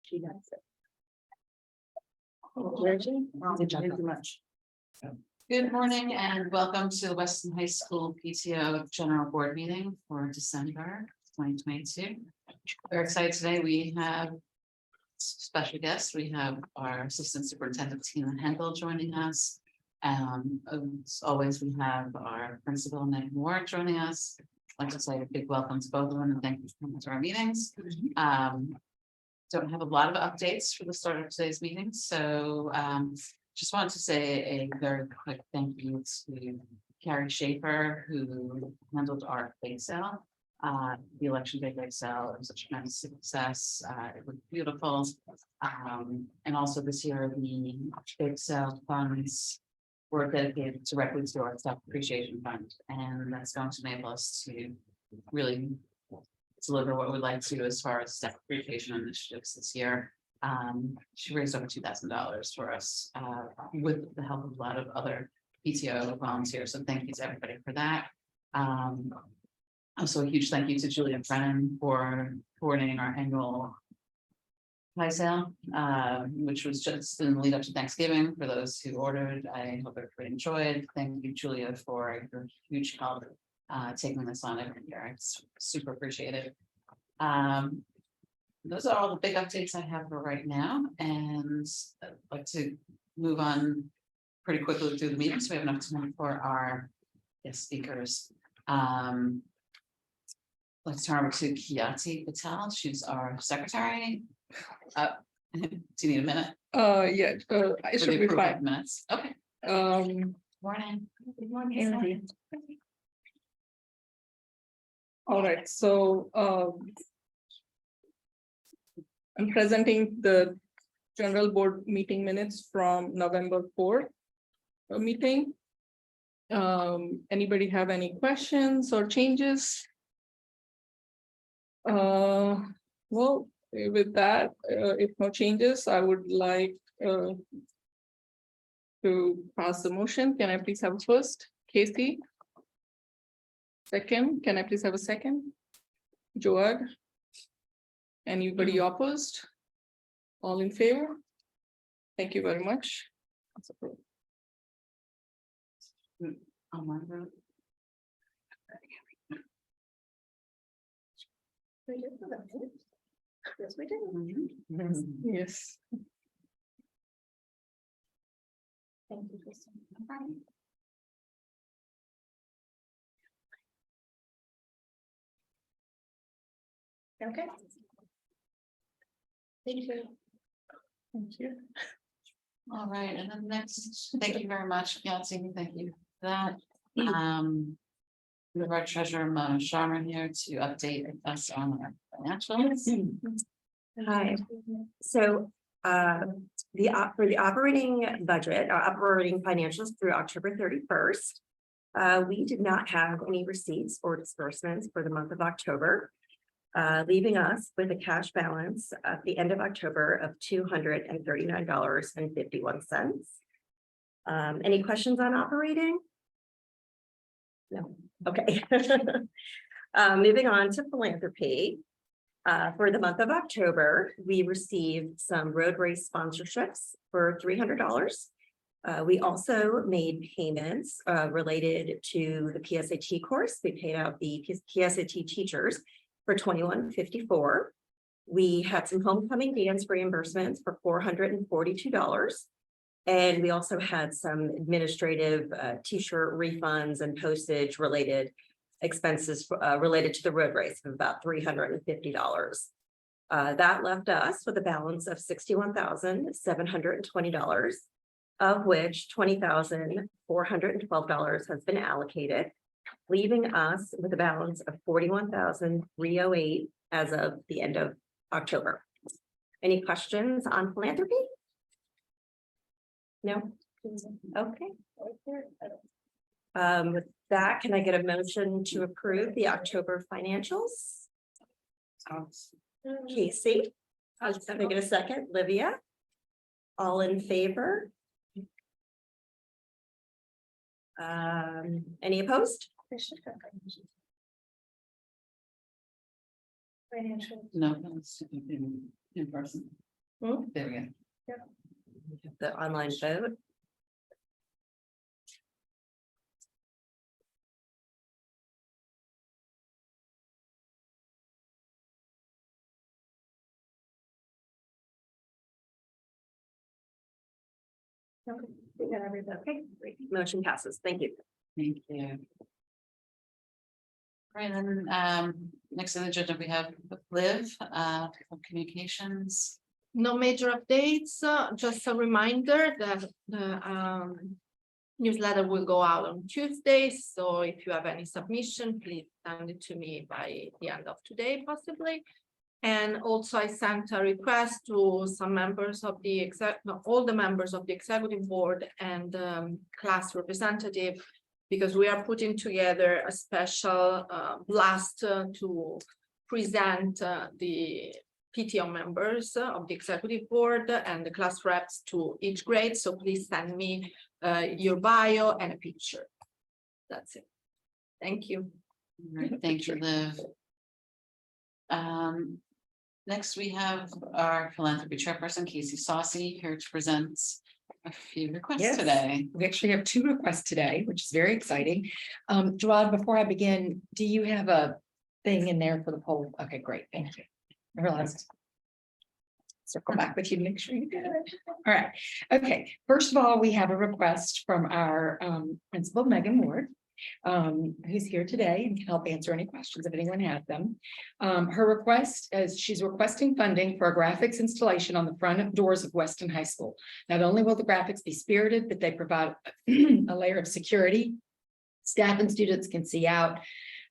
She does it. Thank you much. Good morning and welcome to the Weston High School PTO General Board Meeting for December 2022. We're excited today. We have special guests. We have our Assistant Superintendent Henckel joining us. As always, we have our Principal Meg Moore joining us. I'd like to say a big welcome to both of them and thank you for coming to our meetings. Don't have a lot of updates for the start of today's meeting, so just wanted to say a very quick thank you to Carrie Schaefer, who handled our bake sale. The election day bake sale was a tremendous success. It was beautiful. And also this year, the bake sale funds were dedicated directly to our staff appreciation fund. And that's going to enable us to really deliver what we'd like to as far as staff appreciation initiatives this year. She raised over $2,000 for us with the help of a lot of other PTO volunteers. So thank you to everybody for that. Also a huge thank you to Julia Brennan for coordinating our annual pie sale, which was just in the lead up to Thanksgiving. For those who ordered, I hope everybody enjoyed. Thank you, Julia, for your huge help taking this on every year. It's super appreciated. Those are all the big updates I have for right now, and I'd like to move on pretty quickly through the meeting so we have enough time for our guest speakers. Let's turn over to Kiati Patel. She's our secretary. Do you need a minute? Yeah, I should be fine. Minutes. Okay. Morning. Good morning. All right, so I'm presenting the general board meeting minutes from November 4th meeting. Anybody have any questions or changes? Well, with that, if no changes, I would like to pass the motion. Can I please have a first? Casey? Second, can I please have a second? Joad? Anybody opposed? All in favor? Thank you very much. That's approved. Yes, we did. Yes. Thank you, Kristen. Okay. Thank you. Thank you. All right, and then next, thank you very much, Kiati. Thank you for that. We have our treasurer, Mona Sharma, here to update us on our financials. Hi. So for the operating budget, our operating financials through October 31st, we did not have any receipts or disbursements for the month of October, leaving us with a cash balance at the end of October of $239.51. Any questions on operating? No. Okay. Moving on to philanthropy. For the month of October, we received some road race sponsorships for $300. We also made payments related to the PSAT course. We paid out the PSAT teachers for $21.54. We had some homecoming dance reimbursements for $442. And we also had some administrative t-shirt refunds and postage related expenses related to the road race of about $350. That left us with a balance of $61,720, of which $20,412 has been allocated, leaving us with a balance of $41,308 as of the end of October. Any questions on philanthropy? No? Okay. With that, can I get a motion to approve the October financials? Casey? Can I get a second? Livia? All in favor? Any opposed? Financial. No, that's in person. There we go. The online vote. Okay, we got everybody. Okay, great. Motion passes. Thank you. Thank you. Right, and next on the agenda, we have Liv, from communications. No major updates, just a reminder that the newsletter will go out on Tuesday. So if you have any submission, please send it to me by the end of today, possibly. And also I sent a request to some members of the all the members of the executive board and class representative, because we are putting together a special blast to present the PTO members of the executive board and the class reps to each grade. So please send me your bio and a picture. That's it. Thank you. All right, thank you, Liv. Next, we have our philanthropy chairperson, Casey Saucy, here to present a few requests Yes. today. We actually have 2 requests today, which is very exciting. Joanne, before I begin, do you have a thing in there for the poll? Okay, great, thank you. I realized. Circle back with you to make sure you did it. All right, okay. First of all, we have a request from our principal, Megan Ward, who's here today and can help answer any questions if anyone has them. Her request is she's requesting funding for a graphics installation on the front doors of Weston High School. Not only will the graphics be spirited, but they provide a layer of security. Staff and students can see out,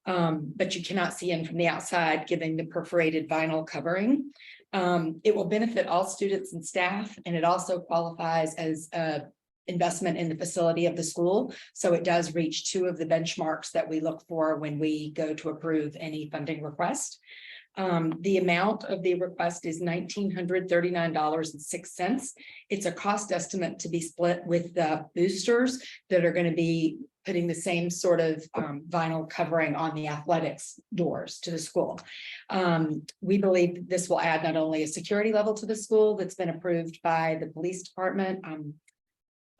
but you cannot see in from the outside, giving the perforated vinyl covering. It will benefit all students and staff, and it also qualifies as a investment in the facility of the school. So it does reach 2 of the benchmarks that we look for when we go to approve any funding request. The amount of the request is $1,939.06. It's a cost estimate to be split with the boosters that are going to be putting the same sort of vinyl covering on the athletics doors to the school. We believe this will add not only a security level to the school that's been approved by the police department,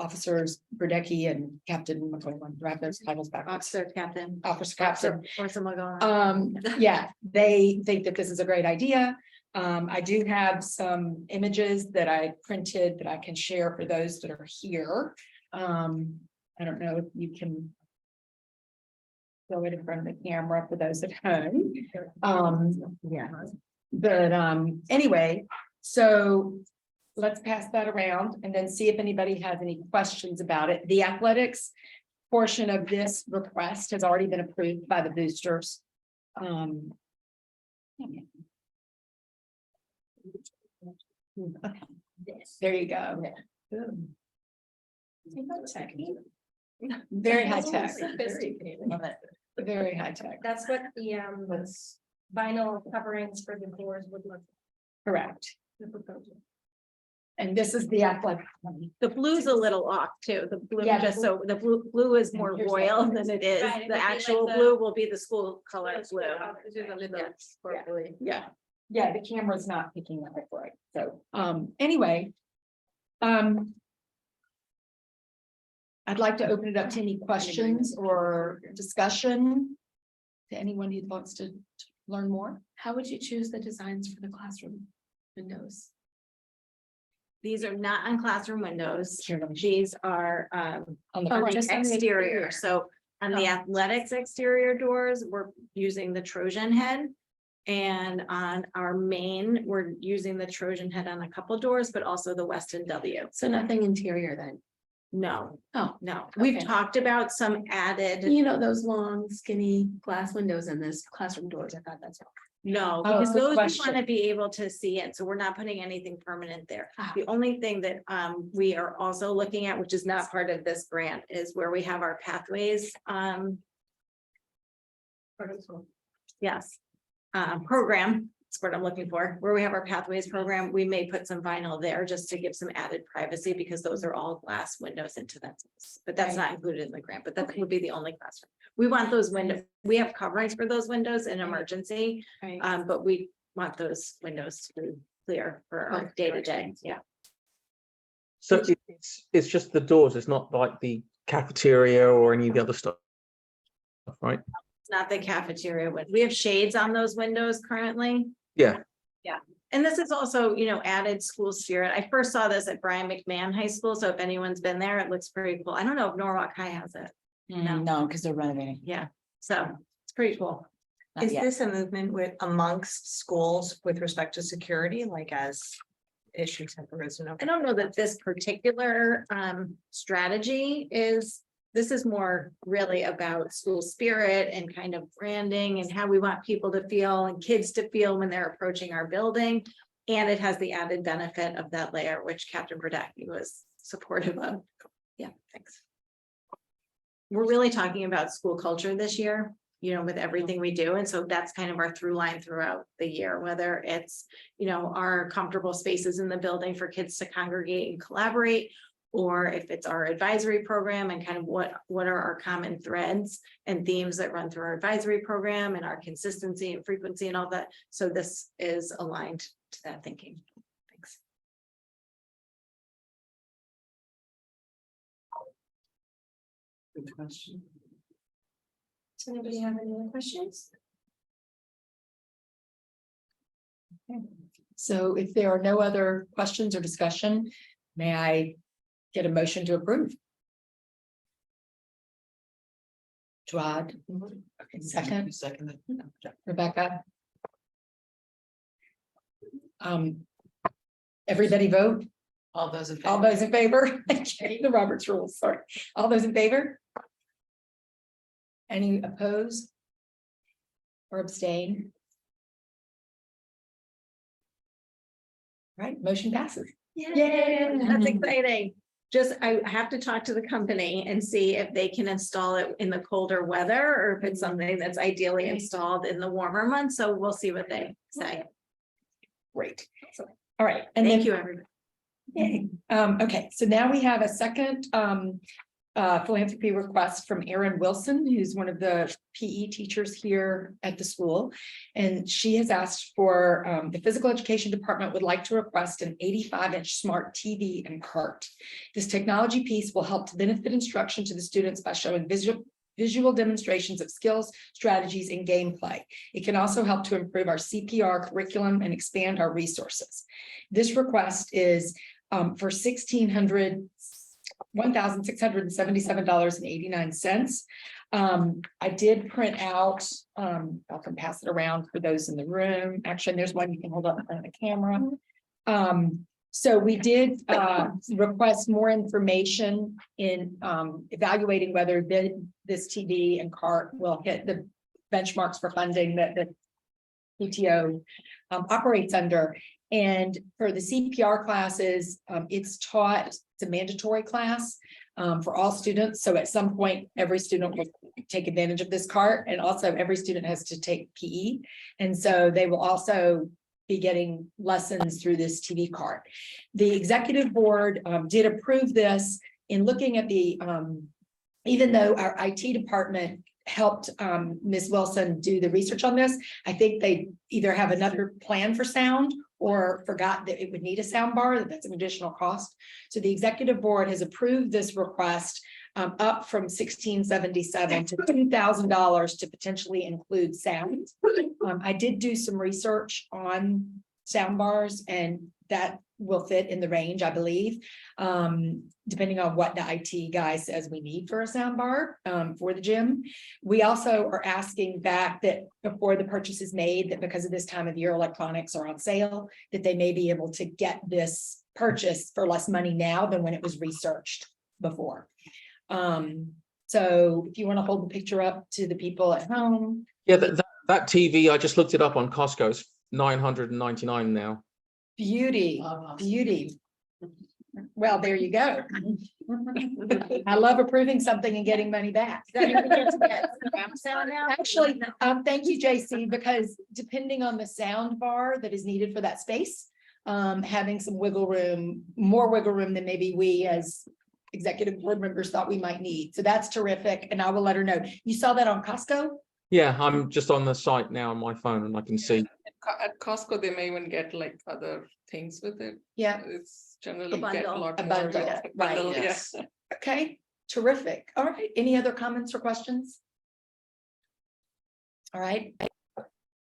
Officers Burdecki and Captain McCoy, grab those titles back. Officer, captain. Officer Captain. Or someone going. Yeah, they think that this is a great idea. I do have some images that I printed that I can share for those that are here. I don't know if you can go in front of the camera for those at home. Yeah, but anyway, so let's pass that around and then see if anybody has any questions about it. The athletics portion of this request has already been approved by the boosters. There you go. Very high tech. Very high tech. That's what the vinyl coverings for the doors would look Correct. like, the proposal. And this is the athletic. The blue's a little off too. The blue, Yeah, just so the blue is more here's royal that. than it is. Right, it would The be actual like the- blue will be the school color blue. Yes. Yeah, yeah, the camera's not picking up it right. So, anyway. I'd like to open it up to any questions or discussion. To anyone who wants to learn more. How would you choose the designs for the classroom windows? These are not on classroom windows. Here, let me- These are On the on front. the just on the exterior. exterior. So on the Oh. athletics exterior doors, we're using the Trojan head. And on our main, we're using the Trojan head on a couple doors, but also the Weston W. So nothing interior then? No, Oh, no, we've Okay. talked about some added, you know, those long skinny glass windows in this classroom doors. I thought that's all. no, Oh, because good those we question. want to be able to see it. So we're not putting anything permanent there. Ah. The only thing that we are also looking at, which is not part of this grant, is where we have our pathways. Yes, program, that's what I'm looking for, where we have our pathways program, we may put some vinyl there just to give some added privacy, because those are all glass windows into that. But that's not included in the grant, but that would be the only classroom. We want those windows, we have coverings for those windows in emergency, Right. but we want those windows to be clear for our day to day, yeah. So it's just the doors, it's not like the cafeteria or any of the other stuff, right? It's not the cafeteria, we have shades on those windows currently. Yeah. And this is also, you know, added school spirit. I first saw this at Brian McMahon High School, so if anyone's been there, it looks pretty cool. I don't know if Norwalk High has it. No, because they're renovating. Yeah, so it's pretty cool. Not Is yet. this a movement with amongst schools with respect to security, like as issues have arisen? I don't know that this particular strategy is, this is more really about school spirit and kind of branding and how we want people to feel and kids to feel when they're approaching our building. And it has the added benefit of that layer, which Captain Brodacki was supportive of. Yeah, thanks. We're really talking about school culture this year, you know, with everything we do. And so that's kind of our through line throughout the year, whether it's, you know, our comfortable spaces in the building for kids to congregate and collaborate, or if it's our advisory program and kind of what are our common threads and themes that run through our advisory program and our consistency and frequency and all that. So this is aligned to that thinking. Thanks. Good question. Does anybody have any other questions? So if there are no other questions or discussion, may I get a motion to approve? Jawad, okay, second, Second. Rebecca. Everybody vote, All those in. all those in favor, Okay, the Roberts rules, sorry, all those in favor? Any opposed? Or abstain? Right, motion passes. Yay, that's exciting. Just, I have to talk to the company and see if they can install it in the colder weather or if it's something that's ideally installed in the warmer months. So we'll see what they say. Great. All right, and then Thank you, everybody. yay. Okay, so now we have a second philanthropy request from Erin Wilson, who's one of the PE teachers here at the school. And she has asked for the physical education department would like to request an 85-inch smart TV and cart. This technology piece will help to benefit instruction to the students by showing visual demonstrations of skills, strategies, and gameplay. It can also help to improve our CPR curriculum and expand our resources. This request is for $1,677.89. I did print out, I can pass it around for those in the room. Actually, there's one you can hold up in front of the camera. So we did request more information in evaluating whether this TV and cart will hit the benchmarks for funding that the PTO operates under. And for the CPR classes, it's taught, it's a mandatory class for all students. So at some point, every student will take advantage of this cart, and also every student has to take PE. And so they will also be getting lessons through this TV cart. The executive board did approve this. In looking at the, even though our IT department helped Ms. Wilson do the research on this, I think they either have another plan for sound or forgot that it would need a sound bar, that's an additional cost. So the executive board has approved this request up from $1,677 to $2,000 to potentially include sound. I did do some research on sound bars, and that will fit in the range, I believe, depending on what the IT guy says we need for a sound bar for the gym. We also are asking back that before the purchase is made, that because of this time of year, electronics are on sale, that they may be able to get this purchase for less money now than when it was researched before. So if you want to hold the picture up to the people at home. Yeah, that TV, I just looked it up on Costco. It's $999 now. Beauty, beauty. Well, there you go. I love approving something and getting money back. Actually, thank you, JC, because depending on the sound bar that is needed for that space, having some wiggle room, more wiggle room than maybe we as executive board members thought we might need. So that's terrific. And I will let her know. You saw that on Costco? Yeah, I'm just on the site now on my phone and I can see. At Costco, they may even get like other things with it. Yeah, It's generally get a bundle. lot A more. bundle, yeah, right, bundle, yeah. Yes. okay, terrific. All right, any other comments or questions? All right,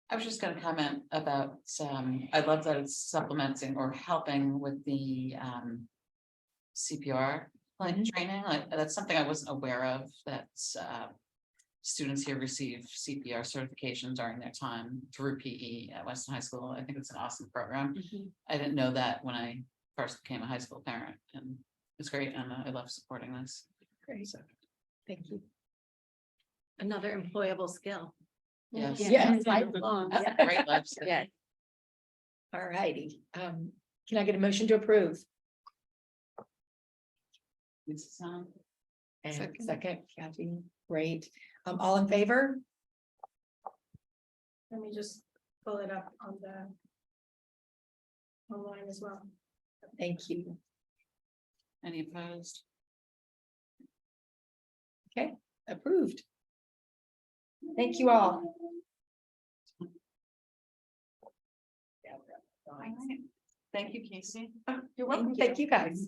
I was just gonna comment about, I love that it's supplementing or helping with the CPR like training, like that's something I wasn't aware of, that students here receive CPR certification during their time through PE at Weston High School. I think it's an awesome program. I didn't know that when I first became a high school parent, and it's great, and I love supporting this. great, thank you. Another employable skill. Yes. Yeah. Great life skill. Yeah. All righty, can I get a motion to approve? It's, And Second. second, Kathy, great, all in favor? Let me just pull it up on the online as well. Thank you. Any opposed? Okay, approved. Thank you all. Thank you, Casey. You're welcome, thank you guys. Do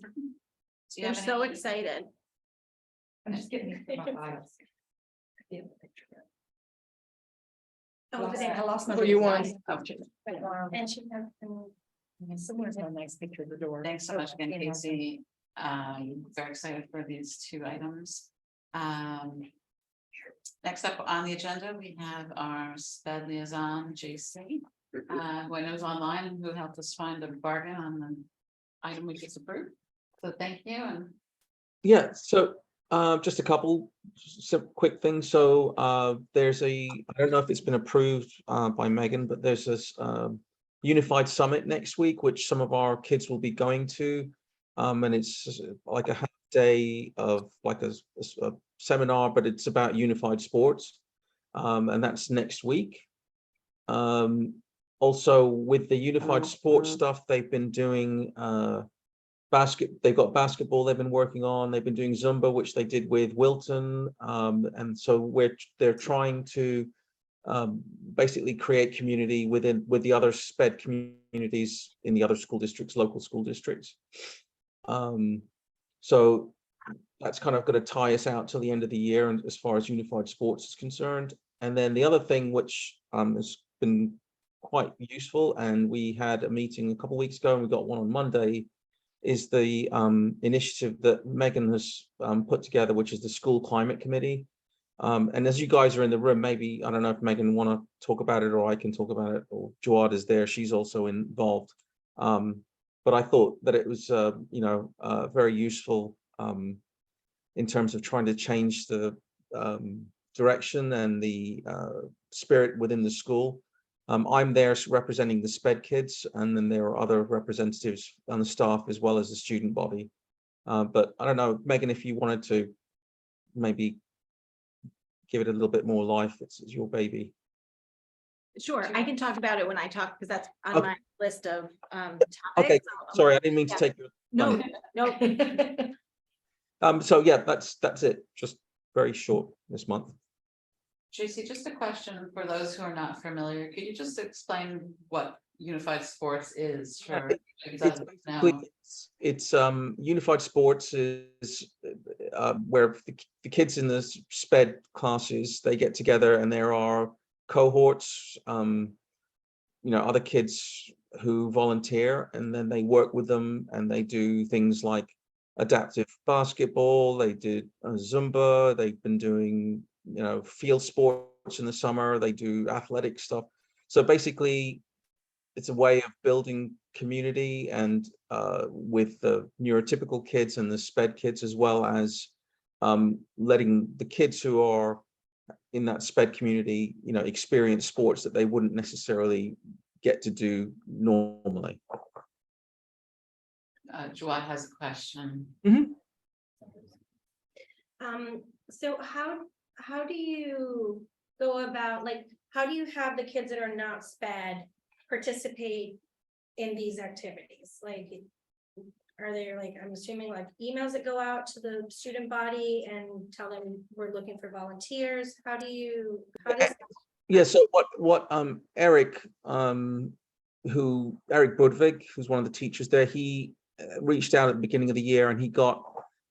you They're have so any- excited. I'm just getting it from my files. I lost my. Oh, you want- And she has. Somewhere's a nice picture of the door. Thanks so much again, Casey. Very excited for these two items. Next up on the agenda, we have our SPED liaison, JC. Who I know is online and who helped us find a bargain on the item we just approved. So thank you, and Yeah, so just a couple some quick things. So there's I don't know if it's been approved by Megan, but there's this Unified Summit next week, which some of our kids will be going to. And it's like a half day of like a seminar, but it's about unified sports. And that's next week. Also with the unified sports stuff, they've been doing they've got basketball they've been working on, they've been doing Zumba, which they did with Wilton. And so they're trying to basically create community with the other SPED communities in the other school districts, local school districts. So that's kind of going to tie us out till the end of the year, and as far as unified sports is concerned. And then the other thing which has been quite useful, and we had a meeting a couple of weeks ago and we got one on Monday, is the initiative that Megan has put together, which is the School Climate Committee. And as you guys are in the room, maybe, I don't know if Megan want to talk about it or I can talk about it, or Joad is there, she's also involved. But I thought that it was, very useful in terms of trying to change the direction and the spirit within the school. I'm there representing the SPED kids, and then there are other representatives on the staff as well as the student body. But I don't know, Megan, if you wanted to maybe give it a little bit more life, it's your baby. Sure, I can talk about it when I talk, because that's on Okay. my list of Okay, topics. sorry, I didn't mean to Yeah. take your No, thunder. no, So yeah, that's it, just very short this month. JC, just a question for those who are not familiar. Could you just explain what unified sports is for? It's basically, it's unified sports is where the kids in the SPED classes, they get together and there are cohorts, other kids who volunteer, and then they work with them and they do things like adaptive basketball, they did Zumba, they've been doing field sports in the summer, they do athletic stuff. So basically it's a way of building community, and with the neurotypical kids and the SPED kids, as well as letting the kids who are in that SPED community experience sports that they wouldn't necessarily get to do normally. Joad has a question. So how do you go about, like, how do you have the kids that are not SPED participate in these activities? Like, are there, like, I'm assuming, like, emails that go out to the student body and tell them we're looking for volunteers? How does Yeah, so what Eric Eric Budvig, who's one of the teachers there, he reached out at the beginning of the year and he got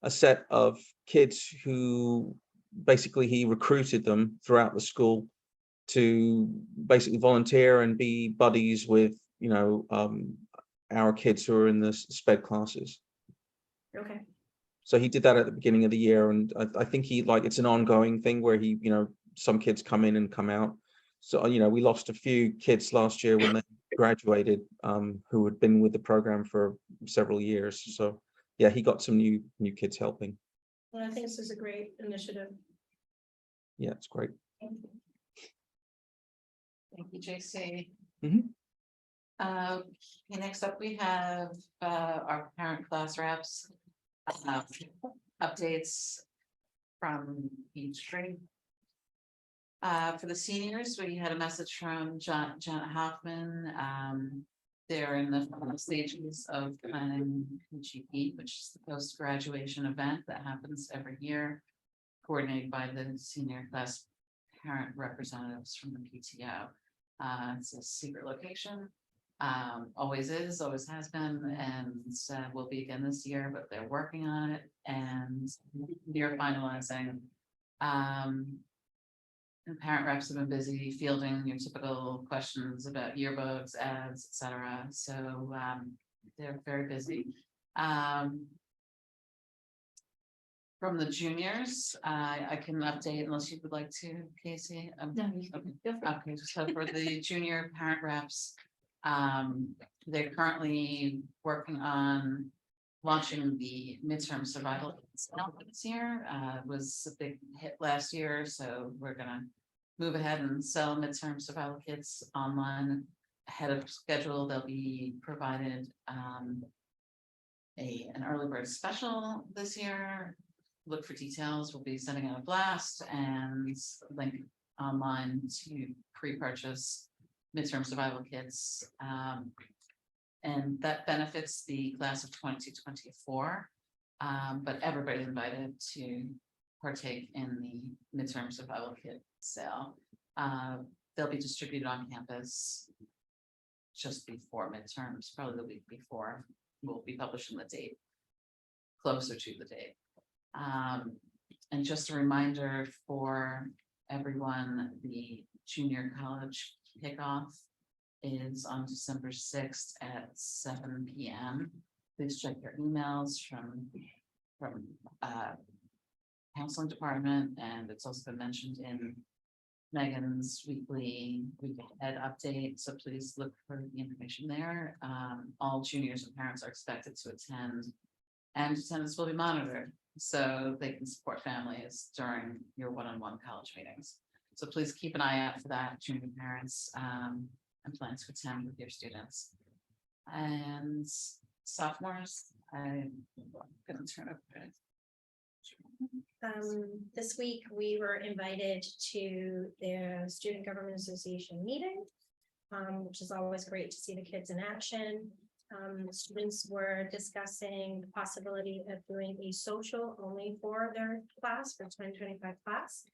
a set of kids who basically he recruited them throughout the school to basically volunteer and be buddies with, our kids who are in the sped classes. Okay. So he did that at the beginning of the year, and I think it's an ongoing thing where he, some kids come in and come out. So, we lost a few kids last year when they graduated, who had been with the program for several years. So, yeah, he got some new kids helping. Well, I think this is a great initiative. Yeah, it's great. Thank you, JC. Mhm. Next up, we have our parent class reps. Updates from each grade. For the seniors, we had a message from Janet Hoffman. They're in the final stages of planning PGP, which is the post-graduation event that happens every year, coordinated by the senior class parent representatives from the PTO. It's a secret location. Always is, always has been, and will be again this year, but they're working on it and they're finalizing. And parent reps have been busy fielding your typical questions about yearbooks, ads, etc. So they're very busy. From the juniors, I can update unless you would like to, Casey. Okay, so for the junior parent reps, they're currently working on launching the midterm survival this year. It was a big hit last year, so we're gonna move ahead and sell midterm survival kits online ahead of schedule. They'll be provided an early bird special this year. Look for details. We'll be sending out a blast and link online to pre-purchase midterm survival kits. And that benefits the class of 2024. But everybody's invited to partake in the midterm survival kit sale. They'll be distributed on campus just before midterms, probably the week before. We'll be publishing the date closer to the date. And just a reminder for everyone, the junior college kickoff is on December 6th at 7 p.m. Please check your emails from counseling department, and it's also been mentioned in Megan's weekly week ahead update. So please look for the information there. All juniors and parents are expected to attend, and attendance will be monitored so they can support families during your one-on-one college meetings. So please keep an eye out for that, junior parents, and plan to attend with your students. And sophomores, I'm gonna turn over. This week, we were invited to the Student Government Association meeting, which is always great to see the kids in action. Students were discussing the possibility of doing a social only for their class, for 2025 class,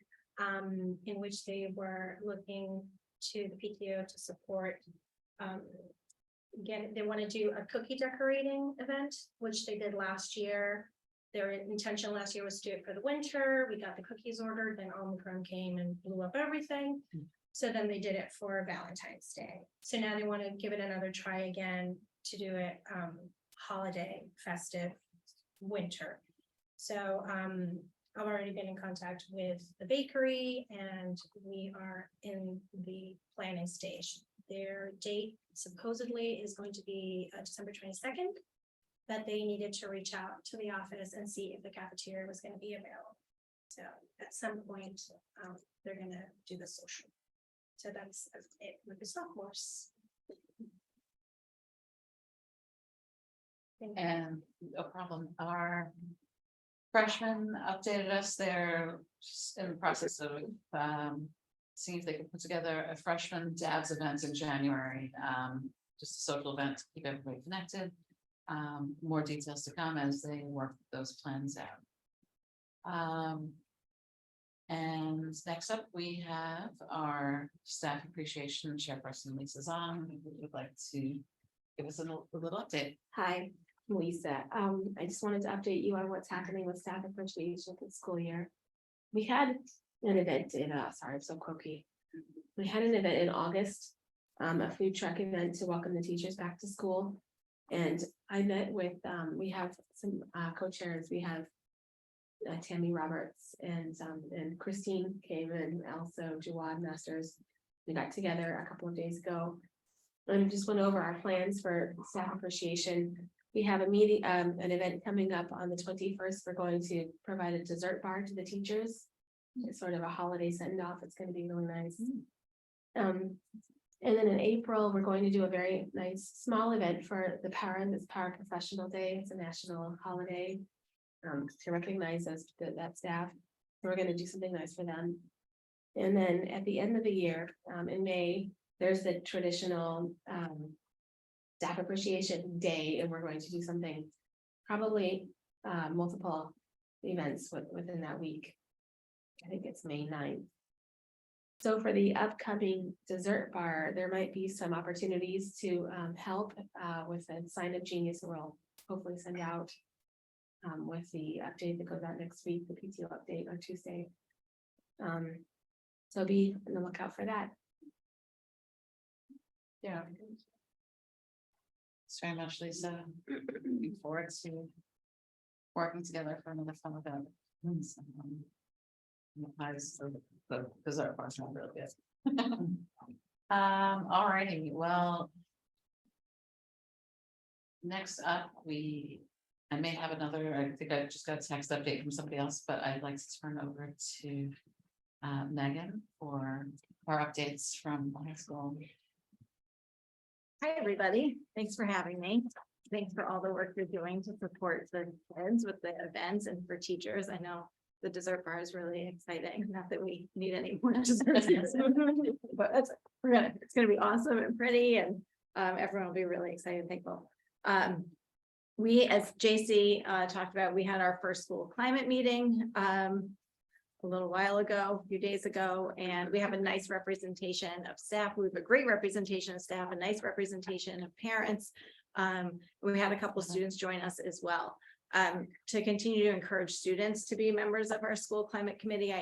in which they were looking to the PTO to support. Again, they want to do a cookie decorating event, which they did last year. Their intention last year was to do it for the winter. We got the cookies ordered, then Omicron came and blew up everything. So then they did it for Valentine's Day. So now they want to give it another try again to do it holiday, festive, winter. So I've already been in contact with the bakery and we are in the planning stage. Their date supposedly is going to be December 22nd, that they needed to reach out to the office and see if the cafeteria was going to be available. So at some point, they're going to do the social. So that's it with the sophomores. And no problem. Our freshmen updated us. They're just in the process of seeing if they can put together a freshman dabs event in January. Just a social event to keep everybody connected. More details to come as they work those plans out. And next up, we have our staff appreciation chairperson, Lisa Zahn, who would like to give us a little update. Hi, I'm Lisa. I just wanted to update you on what's happening with staff appreciation for the school year. We had an event in, sorry, I'm so croaky. We had an event in August, a food truck event to welcome the teachers back to school. And I met with, we have some co-chairs, we have Tammy Roberts and Christine came, and also Jawad Masters. We got together a couple of days ago and just went over our plans for staff appreciation. We have a meeting, an event coming up on the 21st. We're going to provide a dessert bar to the teachers. It's sort of a holiday send off. It's going to be really nice. And then in April, we're going to do a very nice small event for the parents. It's Paraprofessional Day. It's a national holiday to recognize that staff. So we're going to do something nice for them. And then at the end of the year, in May, there's the traditional staff appreciation day, and we're going to do something, probably multiple events within that week. I think it's May 9th. So for the upcoming dessert bar, there might be some opportunities to help with a sign up genius, and we'll hopefully send out with the update that goes out next week, the PTO update on Tuesday. So be on the lookout for that. Yeah. Thanks very much, Lisa. Looking forward to working together for another fun event. The dessert part's not real good. All righty, well. Next up, I may have another, I think I just got a text update from somebody else, but I'd like to turn over to Megan for our updates from high school. Hi, everybody. Thanks for having me. Thanks for all the work you're doing to support the kids with the events and for teachers. I know the dessert bar is really exciting. Not that we need any more desserts, but it's gonna be awesome and pretty, and everyone will be really excited and thankful. We, as JC talked about, we had our first school climate meeting a little while ago, a few days ago, and we have a nice representation of staff. We have a great representation of staff, a nice representation of parents. We had a couple of students join us as well. To continue to encourage students to be members of our school climate committee,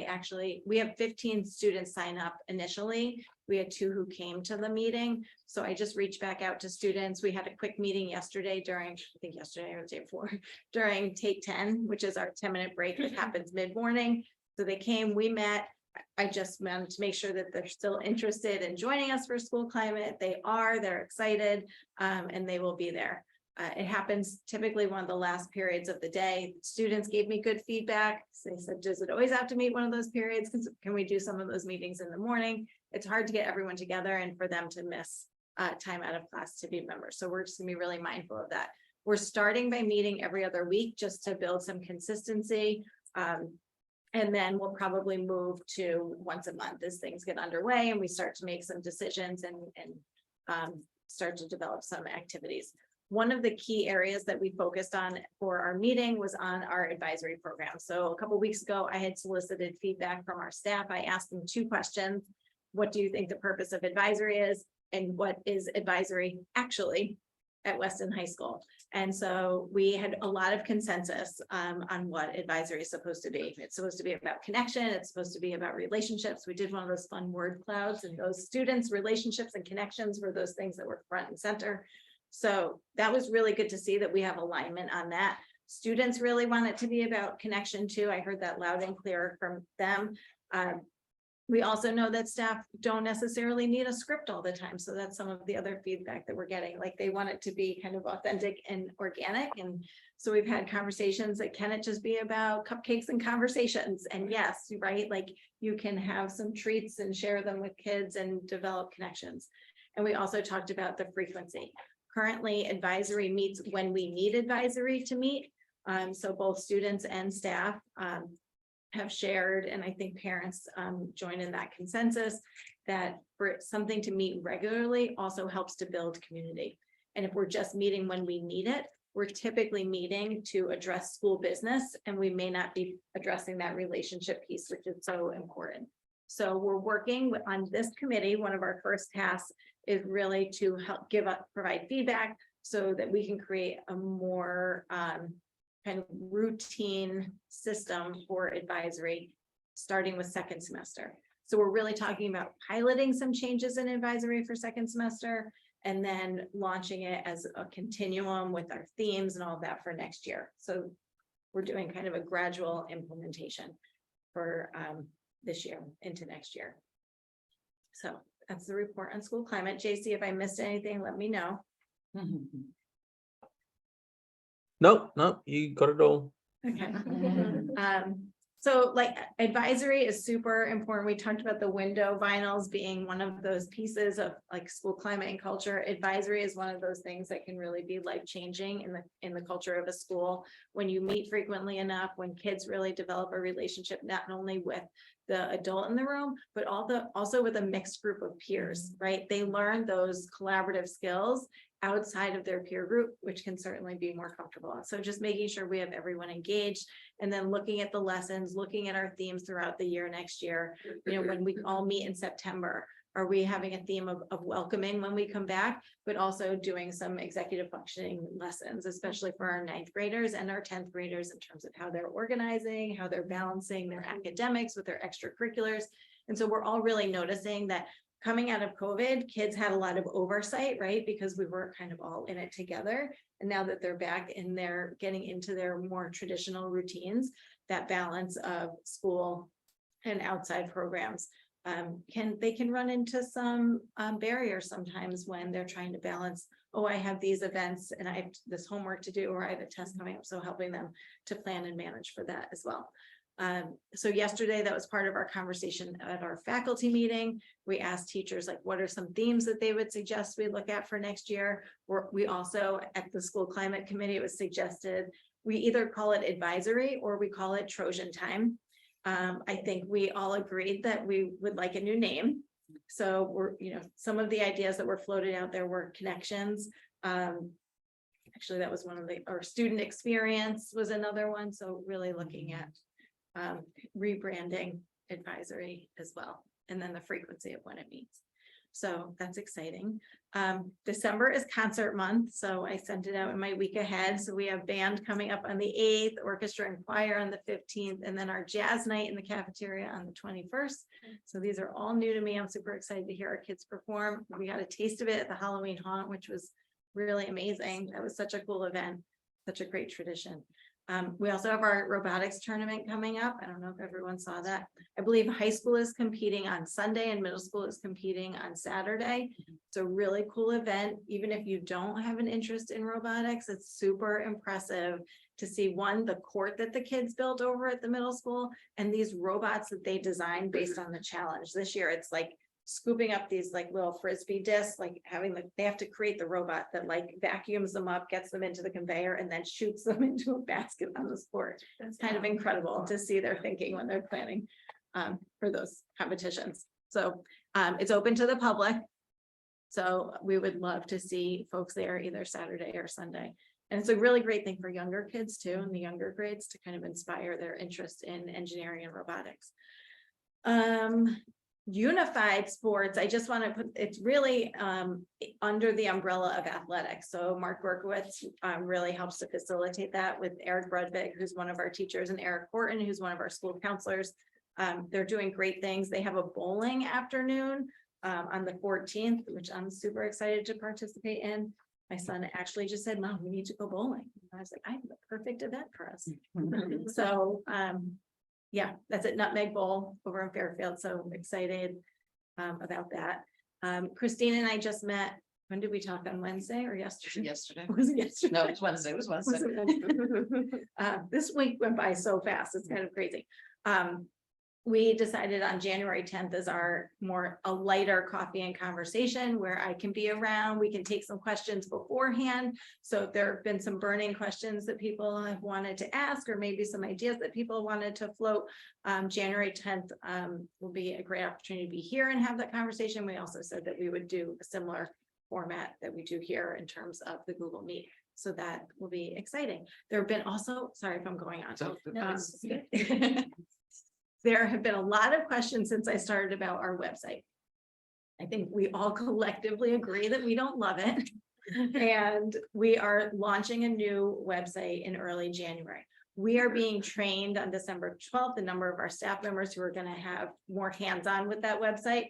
we have 15 students sign up initially. We had 2 who came to the meeting. So I just reached back out to students. We had a quick meeting yesterday during, I think yesterday or the day before, during take 10, which is our 10-minute break that happens mid-morning. So they came, we met. I just wanted to make sure that they're still interested in joining us for school climate. They're excited, and they will be there. It happens typically one of the last periods of the day. Students gave me good feedback. So they said, does it always have to meet one of those periods? Can we do some of those meetings in the morning? It's hard to get everyone together and for them to miss time out of class to be members. So we're just gonna be really mindful of that. We're starting by meeting every other week just to build some consistency. And then we'll probably move to once a month as things get underway and we start to make some decisions and start to develop some activities. One of the key areas that we focused on for our meeting was on our advisory program. So a couple of weeks ago, I had solicited feedback from our staff. I asked them 2 questions. What do you think the purpose of advisory is? And what is advisory actually at Weston High School? And so we had a lot of consensus on what advisory is supposed to be. It's supposed to be about connection. It's supposed to be about relationships. We did one of those fun word clouds, and those students, relationships and connections were those things that were front and center. So that was really good to see that we have alignment on that. Students really want it to be about connection too. I heard that loud and clear from them. We also know that staff don't necessarily need a script all the time. So that's some of the other feedback that we're getting. Like they want it to be kind of authentic and organic. And so we've had conversations that can it just be about cupcakes and conversations? And yes, right, like you can have some treats and share them with kids and develop connections. And we also talked about the frequency. Currently, advisory meets when we need advisory to meet. So both students and staff have shared, and I think parents join in that consensus, that for something to meet regularly also helps to build community. And if we're just meeting when we need it, we're typically meeting to address school business, and we may not be addressing that relationship piece, which is so important. So we're working on this committee. One of our first tasks is really to help provide feedback so that we can create a more kind of routine system for advisory, starting with second semester. So we're really talking about piloting some changes in advisory for second semester, and then launching it as a continuum with our themes and all of that for next year. So we're doing kind of a gradual implementation for this year into next year. So that's the report on school climate. JC, if I missed anything, let me know. No, you got it all. Okay. So like advisory is super important. We talked about the window vinyls being one of those pieces of like school climate and culture. Advisory is one of those things that can really be life-changing in the culture of a school. When you meet frequently enough, when kids really develop a relationship, not only with the adult in the room, but also with a mixed group of peers, right? They learn those collaborative skills outside of their peer group, which can certainly be more comfortable. So just making sure we have everyone engaged, and then looking at the lessons, looking at our themes throughout the year next year. You know, when we all meet in September, are we having a theme of welcoming when we come back, but also doing some executive functioning lessons, especially for our 9th graders and our 10th graders in terms of how they're organizing, how they're balancing their academics with their extracurriculars. And so we're all really noticing that coming out of COVID, kids had a lot of oversight, right? Because we were kind of all in it together. And now that they're back and they're getting into their more traditional routines, that balance of school and outside programs they can run into some barriers sometimes when they're trying to balance, oh, I have these events and I have this homework to do, or I have a test coming up. So helping them to plan and manage for that as well. So yesterday, that was part of our conversation at our faculty meeting. We asked teachers, like, what are some themes that they would suggest we look at for next year? We also, at the school climate committee, it was suggested we either call it advisory or we call it Trojan time. I think we all agreed that we would like a new name. So we're, some of the ideas that were floated out there were connections. Actually, that was one of our student experience was another one. So really looking at rebranding advisory as well, and then the frequency of when it meets. So that's exciting. December is concert month, so I sent it out in my week ahead. So we have band coming up on the 8th, orchestra and choir on the 15th, and then our jazz night in the cafeteria on the 21st. So these are all new to me. I'm super excited to hear our kids perform. We got a taste of it at the Halloween haunt, which was really amazing. That was such a cool event, such a great tradition. We also have our robotics tournament coming up. I don't know if everyone saw that. I believe high school is competing on Sunday and middle school is competing on Saturday. It's a really cool event. Even if you don't have an interest in robotics, it's super impressive to see the court that the kids built over at the middle school and these robots that they designed based on the challenge. This year, it's like scooping up these like little Frisbee discs, like they have to create the robot that like vacuums them up, gets them into the conveyor, and then shoots them into a basket on the sport. It's kind of incredible to see their thinking when they're planning for those competitions. So it's open to the public. So we would love to see folks there either Saturday or Sunday. And it's a really great thing for younger kids too, in the younger grades, to kind of inspire their interest in engineering and robotics. Unified sports, I just want to put, it's really under the umbrella of athletics. So Mark Gorkowitz really helps to facilitate that with Eric Brodvig, who's one of our teachers, and Eric Horton, who's one of our school counselors. They're doing great things. They have a bowling afternoon on the 14th, which I'm super excited to participate in. My son actually just said, Mom, we need to go bowling. And I was like, I have the perfect event for us. So yeah, that's at Nutmeg Bowl over in Fairfield. So excited about that. Christine and I just met. When did we talk, on Wednesday or yesterday? Yesterday. Was it yesterday? No, it was Wednesday. It was Wednesday. This week went by so fast. It's kind of crazy. We decided on January 10th is a lighter coffee and conversation where I can be around. We can take some questions beforehand. So if there have been some burning questions that people have wanted to ask, or maybe some ideas that people wanted to float, January 10th will be a great opportunity to be here and have that conversation. We also said that we would do a similar format that we do here in terms of the Google Meet. So that will be exciting. There have been also, sorry if I'm going on. So, There have been a lot of questions since I started about our website. I think we all collectively agree that we don't love it. And we are launching a new website in early January. We are being trained on December 12th, a number of our staff members who are going to have more hands-on with that website.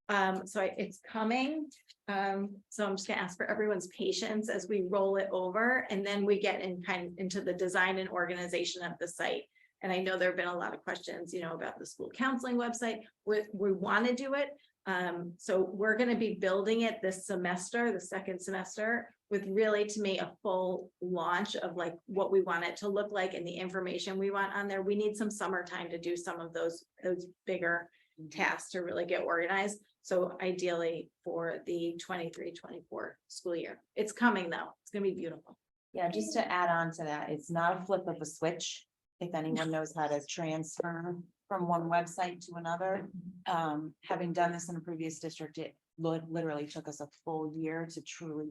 It's coming. So I'm just gonna ask for everyone's patience as we roll it over, and then we get into the design and organization of the site. And I know there have been a lot of questions, about the school counseling website. We want to do it. So we're going to be building it this semester, the second semester, with really, to me, a full launch of like what we want it to look like and the information we want on there. We need some summertime to do some of those bigger tasks to really get organized. So ideally for the 23-24 school year. It's coming though. It's gonna be beautiful. Yeah, just to add on to that, it's not a flip of a switch. If anyone knows how to transfer from one website to another. Having done this in a previous district, it literally took us a full year to truly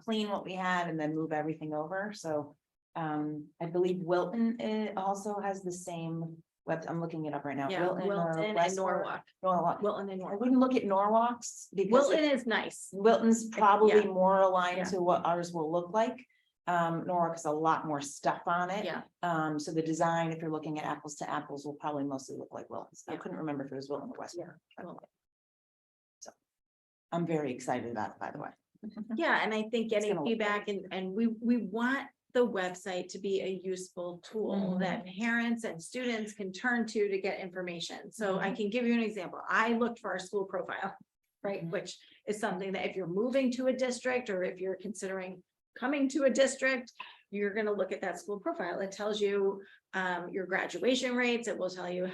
clean what we had and then move everything over. So I believe Wilton also has the same web. I'm looking it up right now. Yeah, Wilton and Norwalk. Norwalk. Wilton and I Norwalk. wouldn't look at Norwalk's because Wilton is nice. Wilton's probably more aligned Yeah. to what ours will look like. Norwalk has a lot more stuff on it. Yeah. So the design, if you're looking at apples to apples, will probably mostly look like Wilton's. I Yeah. couldn't remember if it was Wilton or Weston. Cool. So I'm very excited about it, by the way. Yeah, and I think getting gonna look feedback and we want the website to be a useful tool that parents and students can turn to get information. So I can give you an example. I looked for our school profile, right? Which is something that if you're moving to a district or if you're considering coming to a district, you're going to look at that school profile. It tells you your graduation rates. It will tell you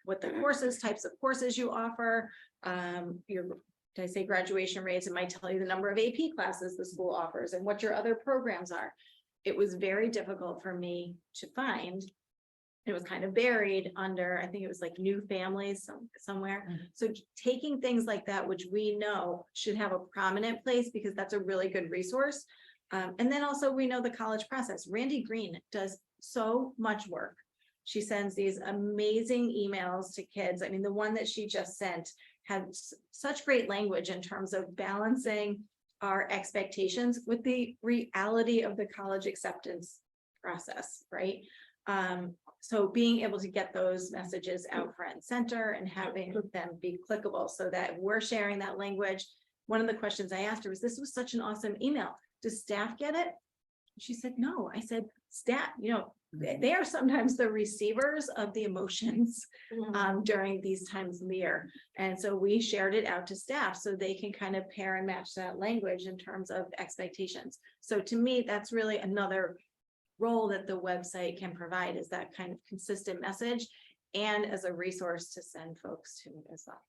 what the courses, types of courses you offer. Did I say graduation rates? It might tell you the number of AP classes the school offers and what your other programs are. It was very difficult for me to find. It was kind of buried under, I think it was like new families somewhere. So taking things like that, which we know should have a prominent place because that's a really good resource. And then also we know the college process. Randy Green does so much work. She sends these amazing emails to kids. I mean, the one that she just sent had such great language in terms of balancing our expectations with the reality of the college acceptance process, right? So being able to get those messages out front and center and having them be clickable so that we're sharing that language. One of the questions I asked her was, this was such an awesome email. Does staff get it? She said, no. I said, staff, they are sometimes the receivers of the emotions during these times of the year. And so we shared it out to staff so they can kind of pair and match that language in terms of expectations. So to me, that's really another role that the website can provide, is that kind of consistent message and as a resource to send folks to as well.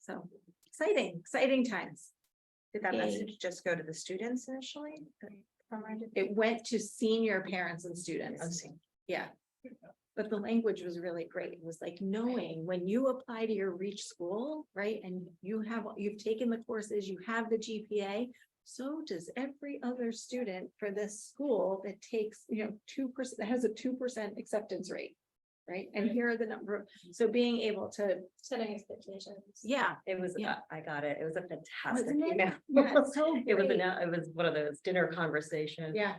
So exciting times. Did that message just go to the students initially? It went to senior parents and students. Yeah. But the language was really great. It was like knowing when you apply to your reach school, right? And you've taken the courses, you have the GPA. So does every other student for this school that takes, 2%, that has a 2% acceptance rate. Right. And here are the number of, so being able to Setting expectations. yeah. It was, Yeah. I got it. It was a fantastic Wasn't it? email. Yeah, it's so It was, great. it was one of those dinner conversations. Yeah.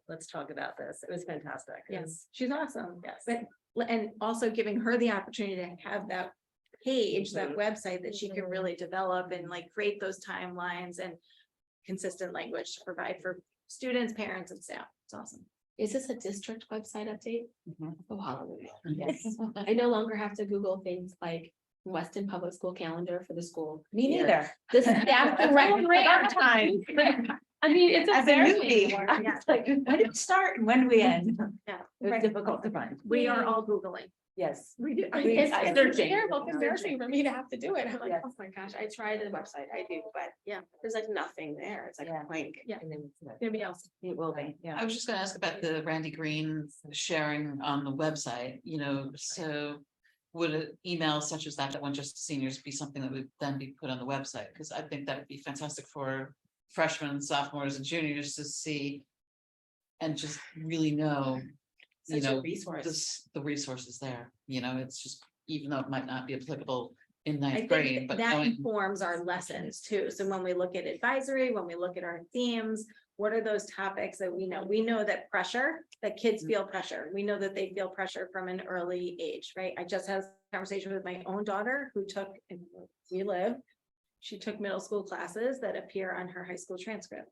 Let's talk about this. It was fantastic. It Yes, was- she's awesome. Yes. And also giving her the opportunity to have that page, that website that she can really develop and like create those timelines and consistent language to provide for students, parents and staff. It's awesome. Is this a district website update? Oh, hallelujah. Yes. I no longer have to Google things like Weston Public School calendar for the school. Me neither. The staff direct time. I mean, it's a As a very. newbie, I was like, when did it start and when do we end? Yeah. It was difficult to find. We are all Googling. Yes. We do. It's I- terrible, it's embarrassing for me to have to do it. I'm like, Yes. oh my gosh, I tried the website, I do, but Yeah. there's like nothing there. It's like Yeah. blank. Yeah. And then Maybe else. it will be, yeah. I was just gonna ask about the Randy Green sharing on the website, so would an email such as that went just to seniors be something that would then be put on the website? Because I think that would be fantastic for freshmen and sophomores and juniors to see. And just really know, you Such a know, resource. the resources there, you know, it's just, even though it might not be applicable in I ninth think grade, but that knowing. informs our lessons too. So when we look at advisory, when we look at our themes, what are those topics that we know? We know that pressure, that kids feel pressure. We know that they feel pressure from an early age, right? I just had a conversation with my own daughter who took, and we live, she took middle school classes that appear on her high school transcript.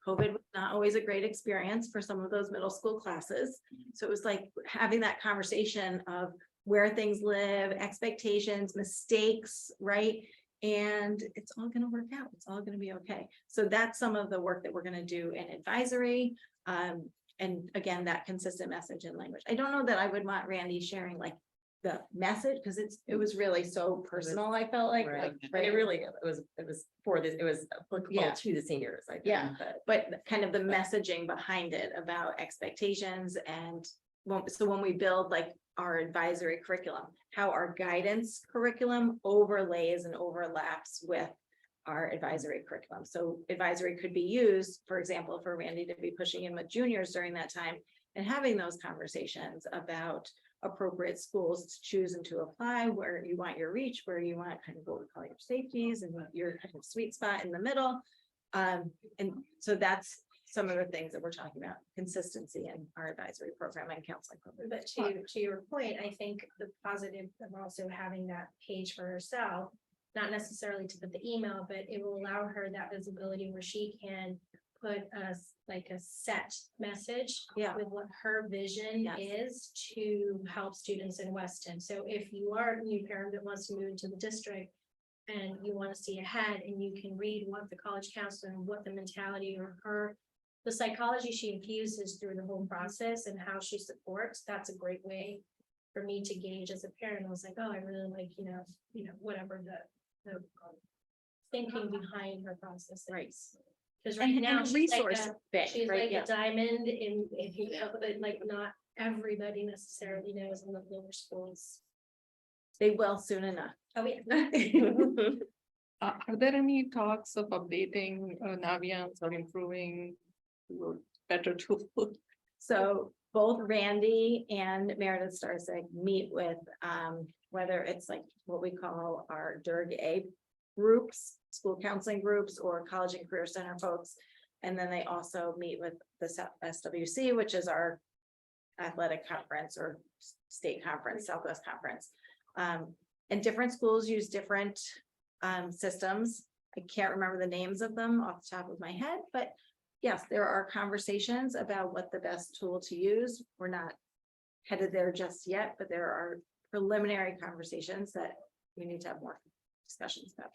COVID was not always a great experience for some of those middle school classes. So it was like having that conversation of where things live, expectations, mistakes, right? And it's all gonna work out. It's all gonna be okay. So that's some of the work that we're gonna do in advisory. And again, that consistent message and language. I don't know that I would want Randy sharing like the message, because it was really so personal, I felt like. Right, like, and it really, it was for this, it was applicable Yeah. to the seniors, I think. Yeah. But But kind of the messaging behind it about expectations and so when we build like our advisory curriculum, how our guidance curriculum overlays and overlaps with our advisory curriculum. So advisory could be used, for example, for Randy to be pushing in with juniors during that time and having those conversations about appropriate schools to choose and to apply, where you want your reach, where you want kind of what we call your safeties and your kind of sweet spot in the middle. And so that's some of the things that we're talking about, consistency in our advisory program and counseling program. But to your point, I think the positive of also having that page for herself, not necessarily to put the email, but it will allow her that visibility where she can put us like a set message Yeah. with what her vision Yes. is to help students in Weston. So if you are a new parent that wants to move into the district and you want to see ahead and you can read what the college counselor and what the mentality or the psychology she infuses through the whole process and how she supports, that's a great way for me to gauge as a parent. I was like, oh, I really like, whatever the thinking behind her process is. Because right now she's like resource a, bank, she's right? like Yeah. a diamond that like not everybody necessarily knows in the lower schools. They will soon enough. Oh, yeah. Are there any talks of updating Naviance or improving to a better tool? So both Randy and Meredith Starsig meet with, whether it's like what we call our DERG A groups, school counseling groups, or college and career center folks. And then they also meet with the SWC, which is our athletic conference or state conference, Southwest Conference. And different schools use different systems. I can't remember the names of them off the top of my head, but yes, there are conversations about what the best tool to use. We're not headed there just yet, but there are preliminary conversations that we need to have more discussions about.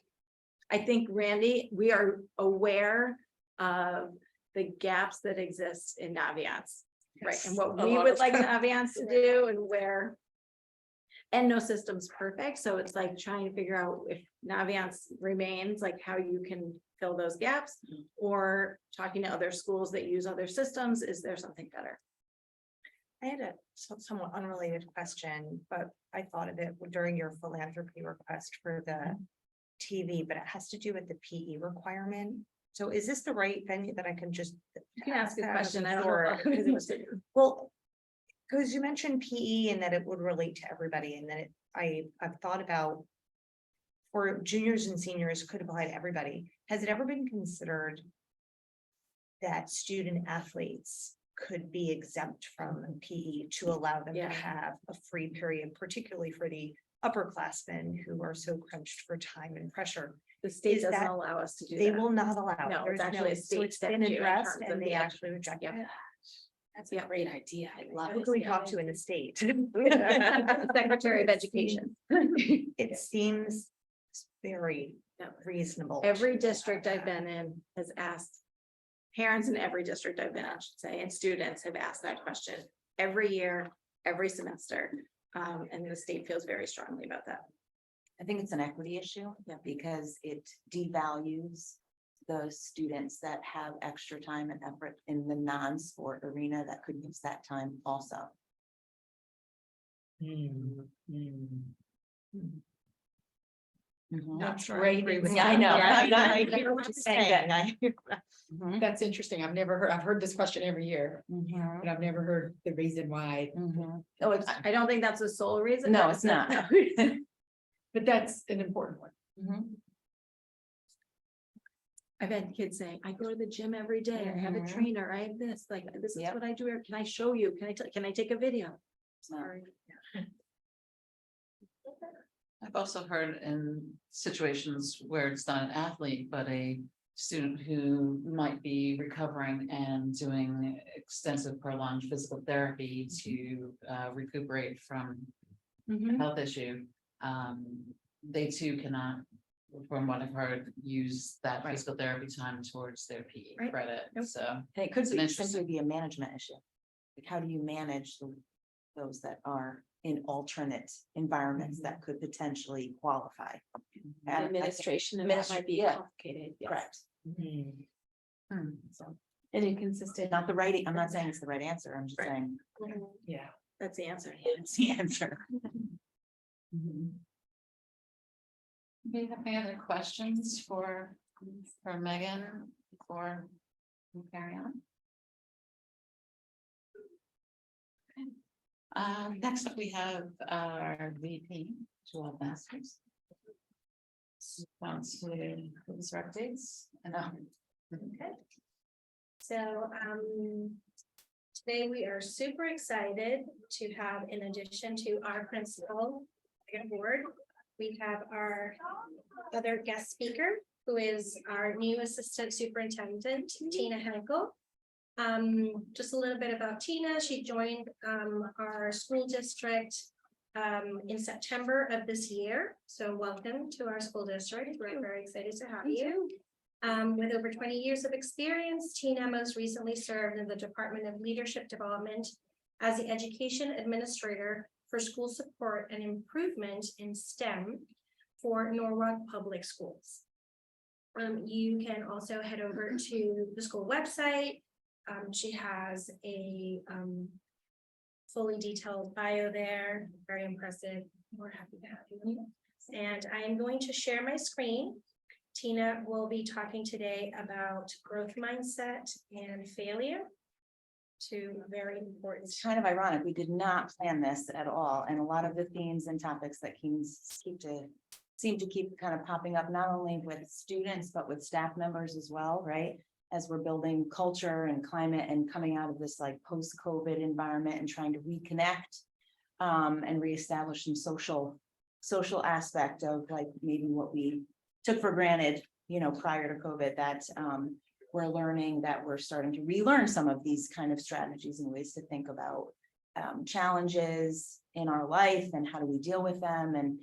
I think, Randy, we are aware of the gaps that exist in Naviance, right? And what a we lot would of like them. Naviance to do and where. And no system's perfect, so it's like trying to figure out if Naviance remains, like how you can fill those gaps. Or talking to other schools that use other systems, is there something better? I had a somewhat unrelated question, but I thought of it during your philanthropy request for the TV, but it has to do with the PE requirement. So is this the right venue that I can just? You can ask a that question, I don't before? know. because it was- Well, because you mentioned PE and that it would relate to everybody, and then I've thought about. For juniors and seniors could apply to everybody. Has it ever been considered? That student athletes could be exempt from PE to allow them Yeah. to have a free period, particularly for the upperclassmen who are so crunched for time and pressure. The state Is doesn't that- allow us to do They that. will not allow. it. No, it's There's actually a so state it's been statute in addressed terms of and the they actually rejected Yep. it. That's a great idea. I love Who it. can we talk to in the state? Secretary of Education. It seems very Yeah. reasonable. Every district I've been in has asked. Parents in every district I've been in, I should say, and students have asked that question every year, every semester. And the state feels very strongly about that. I think it's an equity issue. Yeah. Because it devalues those students that have extra time and effort in the non-sport arena that could use that time also. That's right. right. Yeah, I know. Yeah, I hear what you're saying. Mhm. That's interesting. I've heard this question every year, Mhm, but I've never heard the reason why. mhm. Oh, it's, I don't think that's the sole reason. no, but it's not. But that's an important one. Mhm. I've had kids saying, I go to the gym every day, I have a Mhm. trainer, I have this, like, this is Yep. what I do, can I show you, can I take a video? Sorry. I've also heard in situations where it's not an athlete, but a student who might be recovering and doing extensive prolonged physical therapy to recuperate from a health issue. They too cannot, from what I've heard, use that physical therapy time towards their PE Right. credit, Nope. so. And it could It's an be interesting- simply be a management issue. Like, how do you manage those that are in alternate environments that could potentially qualify? And I think- Administration and that might be Yeah. complicated. Yes. Correct. So, and inconsistent. Not the right, I'm not saying it's the right answer, I'm just Right. saying Yeah. That's the answer. it's the answer. Do you have any other questions for Megan before we carry on? Okay. Next up, we have our VP, Joel Masters. Wants to give us our updates and Okay. So, today we are super excited to have, in addition to our principal and board, we have our other guest speaker, who is our new assistant superintendent, Tina Henckel. Just a little bit about Tina. She joined, our school district, in September of this year. So welcome to our school district. We're very excited to have you. With over 20 years of experience, Tina most recently served in the Department of Leadership Development as the Education Administrator for School Support and Improvement in STEM for Norwalk Public Schools. You can also head over to the school website. She has a fully detailed bio there, very impressive. We're happy to have you. And I am going to share my screen. Tina will be talking today about growth mindset and failure. Two very important. It's kind of ironic, we did not plan this at all, and a lot of the themes and topics that seem to keep kind of popping up, not only with students, but with staff members as well, right? As we're building culture and climate and coming out of this like post-COVID environment and trying to reconnect and reestablish some social aspect of like maybe what we took for granted, prior to COVID, that we're learning that we're starting to relearn some of these kind of strategies and ways to think about challenges in our life and how do we deal with them. And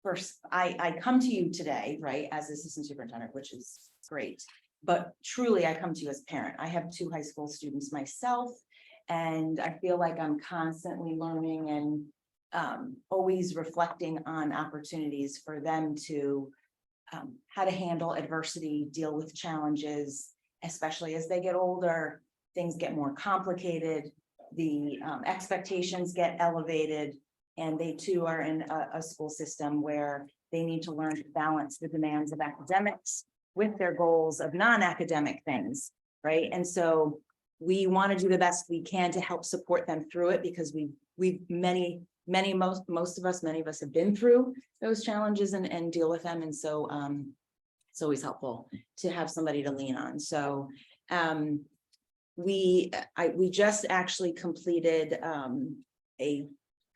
first, I come to you today, right, as assistant superintendent, which is great. But truly, I come to you as a parent. I have 2 high school students myself, and I feel like I'm constantly learning and always reflecting on opportunities for them to how to handle adversity, deal with challenges, especially as they get older. Things get more complicated, the expectations get elevated, and they too are in a school system where they need to learn to balance the demands of academics with their goals of non-academic things, right? And so we want to do the best we can to help support them through it, because most of us have been through those challenges and deal with them. And so it's always helpful to have somebody to lean on. So we just actually completed a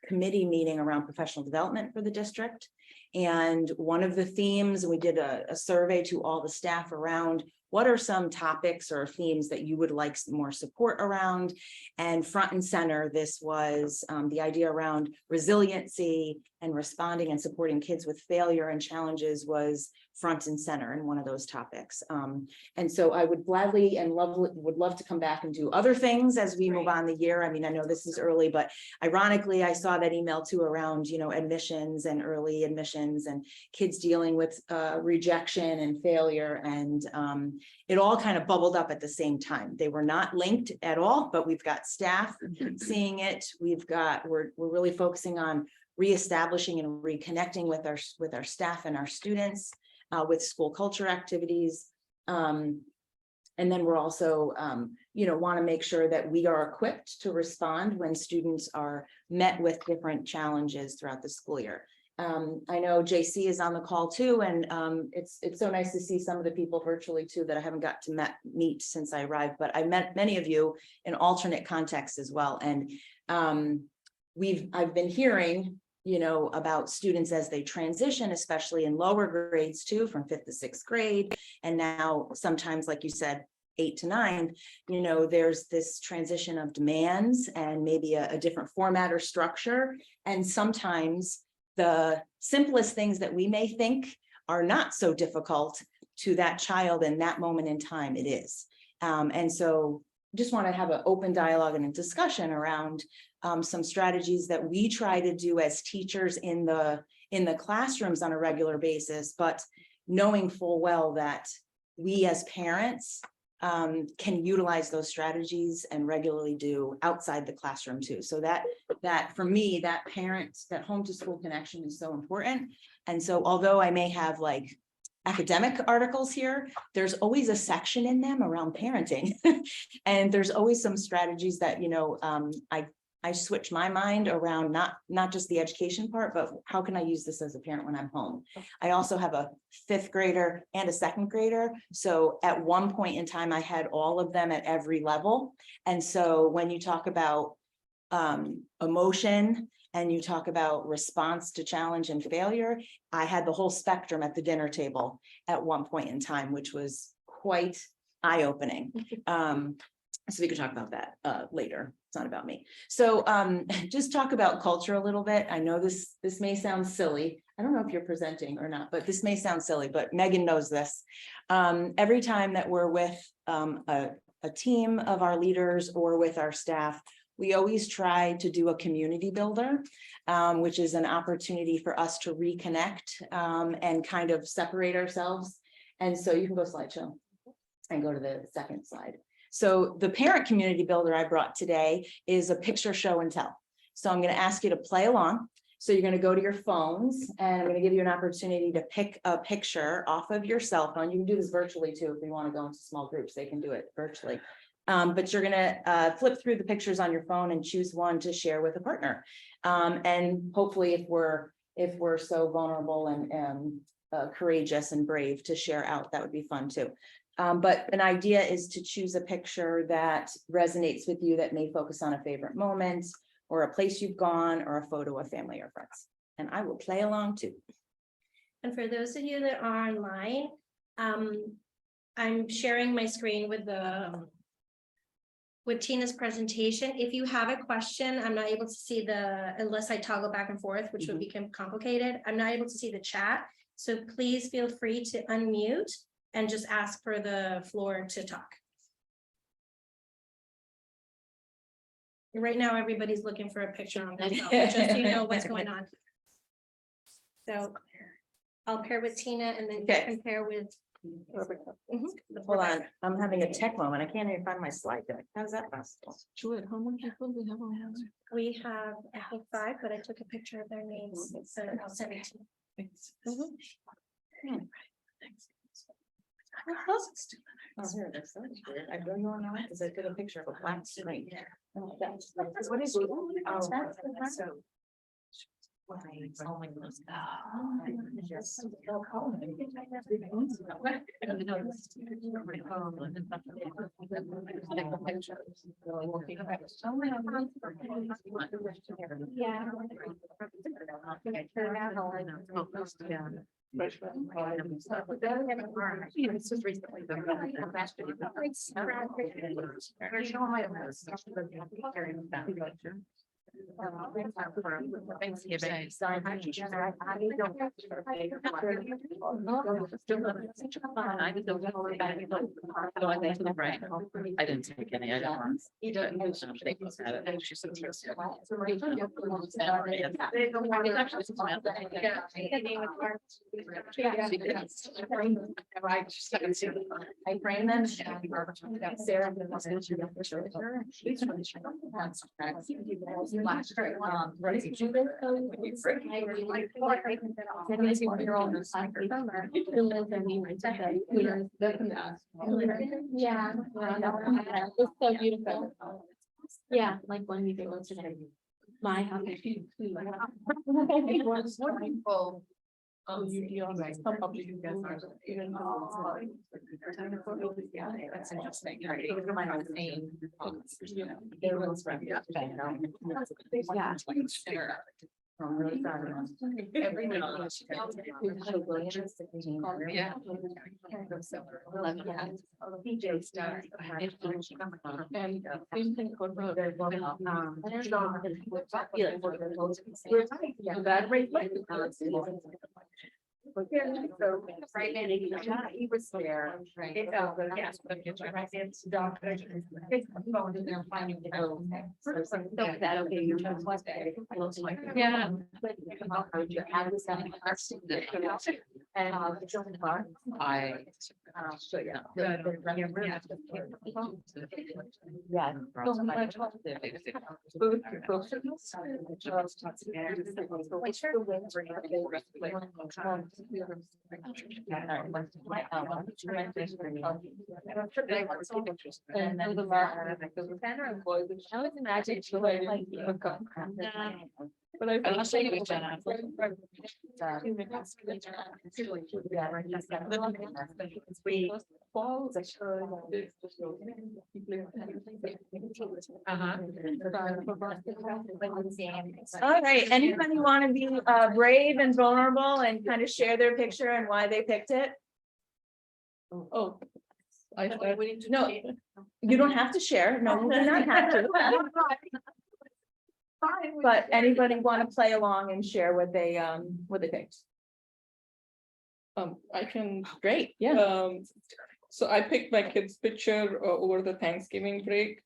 committee meeting around professional development for the district. And one of the themes, we did a survey to all the staff around what are some topics or themes that you would like more support around. And front and center, this was the idea around resiliency and responding and supporting kids with failure and challenges was front and center in one of those topics. And so I would gladly and would love to come back and do other things as we move on the year. I mean, I know this is early, but ironically, I saw that email too around, admissions and early admissions and kids dealing with rejection and failure. And it all kind of bubbled up at the same time. They were not linked at all, but we've got staff seeing it. We're really focusing on reestablishing and reconnecting with our staff and our students, with school culture activities. And then we're also, want to make sure that we are equipped to respond when students are met with different challenges throughout the school year. I know JC is on the call too, and it's so nice to see some of the people virtually too that I haven't got to meet since I arrived, but I met many of you in alternate contexts as well. And I've been hearing, about students as they transition, especially in lower grades too, from 5th to 6th grade. And now sometimes, like you said, 8 to 9, there's this transition of demands and maybe a different format or structure. And sometimes the simplest things that we may think are not so difficult to that child in that moment in time, it is. And so just want to have an open dialogue and a discussion around some strategies that we try to do as teachers in the classrooms on a regular basis, but knowing full well that we as parents can utilize those strategies and regularly do outside the classroom too. So that for me, that home to school connection is so important. And so although I may have like academic articles here, there's always a section in them around parenting. And there's always some strategies that, I switch my mind around not just the education part, but how can I use this as a parent when I'm home? I also have a 5th grader and a 2nd grader. So at one point in time, I had all of them at every level. And so when you talk about emotion and you talk about response to challenge and failure, I had the whole spectrum at the dinner table at one point in time, which was quite eye-opening. So we could talk about that later. It's not about me. So just talk about culture a little bit. I know this may sound silly. I don't know if you're presenting or not, but this may sound silly, but Megan knows this. Every time that we're with a team of our leaders or with our staff, we always try to do a community builder, which is an opportunity for us to reconnect and kind of separate ourselves. And so you can go slideshow and go to the second slide. So the parent community builder I brought today is a picture show and tell. So I'm going to ask you to play along. So you're going to go to your phones and I'm going to give you an opportunity to pick a picture off of your cell phone. You can do this virtually too. If you want to go into small groups, they can do it virtually. But you're going to flip through the pictures on your phone and choose one to share with a partner. And hopefully if we're so vulnerable and courageous and brave to share out, that would be fun too. But an idea is to choose a picture that resonates with you that may focus on a favorite moment or a place you've gone or a photo of family or friends. And I will play along too. And for those of you that are online, I'm sharing my screen with Tina's presentation. If you have a question, I'm not able to see unless I toggle back and forth, which would become complicated. I'm not able to see the chat. So please feel free to unmute and just ask for the floor to talk. Right now, everybody's looking for a picture on their phone, just so you know what's going on. So I'll pair with Tina and then you can pair with. Hold on, I'm having a tech moment. I can't even find my slide deck. How's that possible? Jude, how many people do we have on? We have, I think 5, but I took a picture of their names, so I'll send it to you. Oh, here it is. That's weird. I really want to know because I took a picture of a black screen. Oh, what is it? Oh, that's so. Oh my goodness. I didn't take any. I don't want. I framed them. Sarah. Yeah. It's so beautiful. Yeah, like when we go to my house. That's interesting. Yeah. I'm really proud of them. Every night. Yeah. He was there. Yeah. So yeah. I would imagine. But I'll show you with Jenna. All right, anybody want to be brave and vulnerable and kind of share their picture and why they picked it? Oh. No, you don't have to share. No, you do not have to. But anybody want to play along and share what they picked? I can, Great, yeah. so I picked my kid's picture over the Thanksgiving break.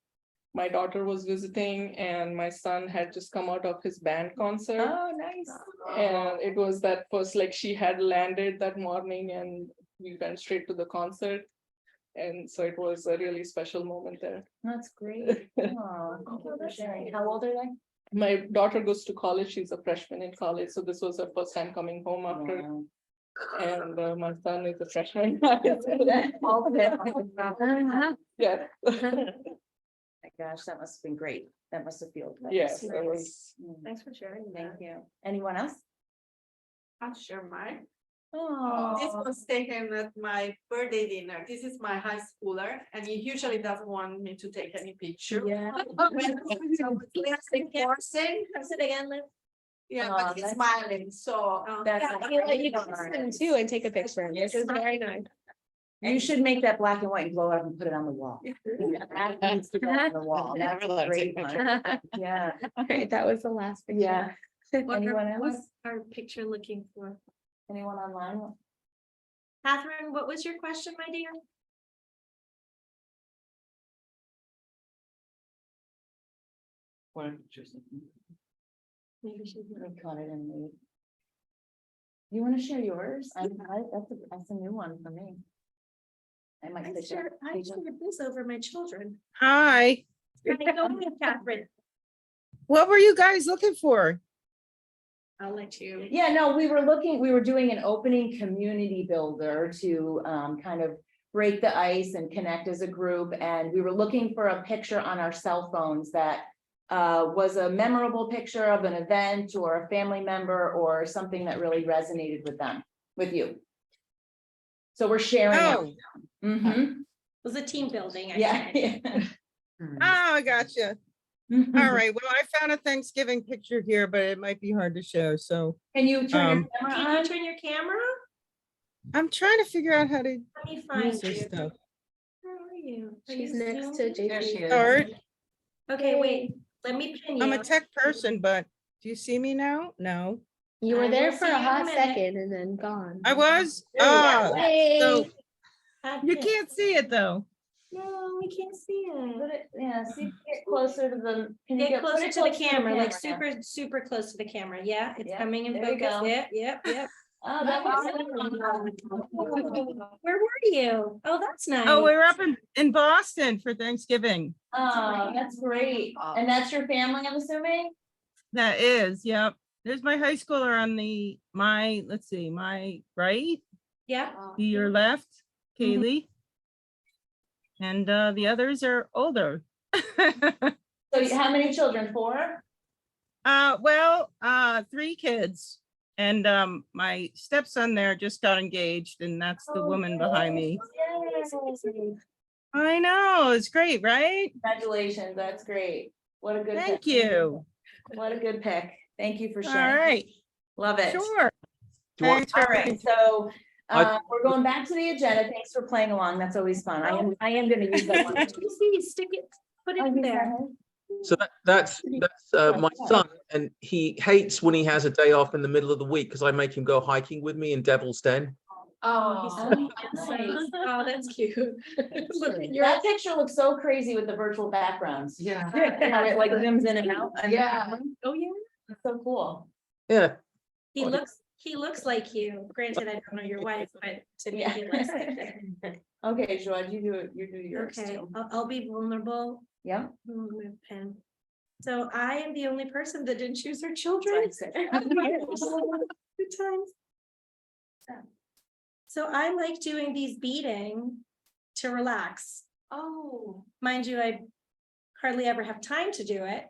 My daughter was visiting and my son had just come out of his band concert. Oh, nice. And it was that first, like she had landed that morning and we went straight to the concert. And so it was a really special moment there. That's great. Oh, thank you for sharing. How old are they? My daughter goes to college, she's a freshman in college, so this was her first time coming home after. Wow. And my son is a freshman. All of it. Yeah. My gosh, that must have been great. That must have felt. Yes, it was. Thanks for sharing. Thank you. Anyone else? I'll share mine. This Oh, was taken at my birthday dinner. This is my high schooler, and he usually doesn't want me to take any picture. yeah. Enforcing. Press it again, Liz. Yeah, Oh, but he's that's- smiling, so. That's. You can send too and take a picture, which is very nice. You should make that black and white and blow it up and put it on the wall. That needs to go on the wall. That's a great one. Yeah, Great, that was the last picture. yeah. Anyone else? What's our picture looking for? Anyone online? Catherine, what was your question, my dear? Maybe she's gonna cut it and leave. You wanna share yours? That's a new one for me. I might. I sit down. shared this over my children. Hi, Go ahead, Catherine. what were you guys looking for? I'll let you. Yeah, no, we were doing an opening community builder to kind of break the ice and connect as a group. And we were looking for a picture on our cell phones that was a memorable picture of an event or a family member or something that really resonated with them, with you. So we're sharing. Oh, Mm-hmm. It was a team building. Yeah. oh, I gotcha. All right, well, I found a Thanksgiving picture here, but it might be hard to show, so Can you turn your camera Can you on? turn your camera? I'm trying to figure out how to Let me use find this you. stuff. Where are you? Are She's you next to Zoom? There she JP. is. Start. Okay, wait, let me pin you. I'm a tech person, but do you see me now? No, You I were there will for see a you in a hot minute. second and then gone. I was. There you Oh, go. Hey. so Add you pin. can't see it though. No, we can't see Put it. it, yeah, see, get closer to the. Can you Get put closer it to the closer camera, like camera. super close to the camera. Yeah, it's Yeah, coming in there you focus. go. Yep. Oh, that Where were you? Oh, that's nice. Oh, we were up in Boston for Thanksgiving. Oh, that's great. And that's your family, I'm assuming? That is, yep. There's my high schooler on let's see, my right, Yeah. your left, Kaylee. And the others are older. So how many children? 4? Well, 3 kids. And my stepson there just got engaged, and that's the woman behind me. I know, it's great, right? Congratulations, that's great. What a good pick. Thank you. What a good pick. Thank you for All sharing. right, Love it. sure. Do you want- Thanks for All right, everything. so I- we're going back to the agenda. Thanks for playing along. That's always fun. I am gonna use that one. Stick it, put it in there. So that's my son, and he hates when he has a day off in the middle of the week because I make him go hiking with me in Devil's Den. Oh, oh, that's cute. That picture looks so crazy with the virtual backgrounds. Yeah. How it like zooms in and out. Yeah. Oh, yeah. It's so cool. Yeah, He looks like you. Granted, I don't know your wife, but to me, he looks like you. Okay, Joanne, you do yours Okay, too. I'll be vulnerable. Yeah. With pen. So I am the only person that didn't choose her children. Good times. So I like doing these beading to relax. Oh. Mind you, I hardly ever have time to do it,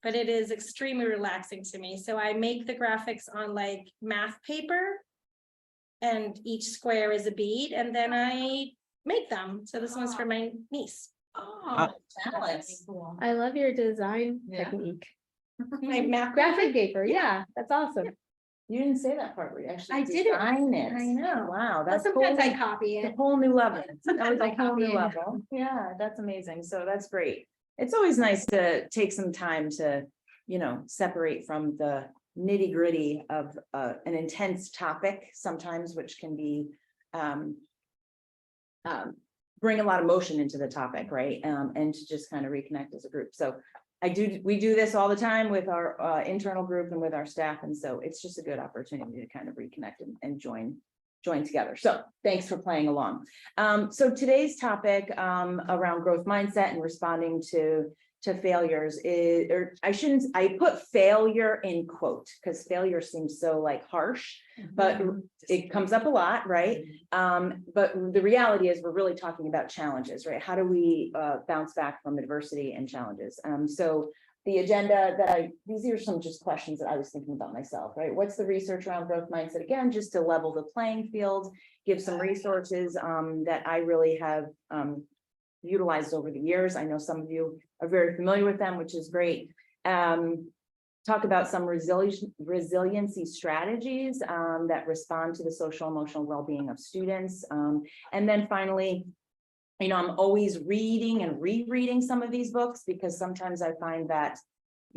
but it is extremely relaxing to me. So I make the graphics on like math paper, and each square is a bead, and then I make them. So this one's for my niece. Oh, Alice. I love your design Yeah. technique. My math Graphic paper, yeah, that's awesome. You didn't say that part where you actually I didn't. design it. I know. Wow, Well, that's sometimes I cool. copy It's it. a whole new level. That was Sometimes a I whole copy new it. level. Yeah, that's amazing. So that's great. It's always nice to take some time to, separate from the nitty gritty of an intense topic sometimes, which can be bring a lot of motion into the topic, right? And to just kind of reconnect as a group. So we do this all the time with our internal group and with our staff. And so it's just a good opportunity to kind of reconnect and join together. So thanks for playing along. So today's topic around growth mindset and responding to failures is, or I put failure in quote, because failure seems so like harsh, but it comes up a lot, right? But the reality is we're really talking about challenges, right? How do we bounce back from adversity and challenges? So the agenda these are some just questions that I was thinking about myself, right? What's the research around growth mindset? Again, just to level the playing field, give some resources that I really have utilized over the years. I know some of you are very familiar with them, which is great. Talk about some resiliency strategies that respond to the social emotional well-being of students. And then finally, I'm always reading and rereading some of these books because sometimes I find that,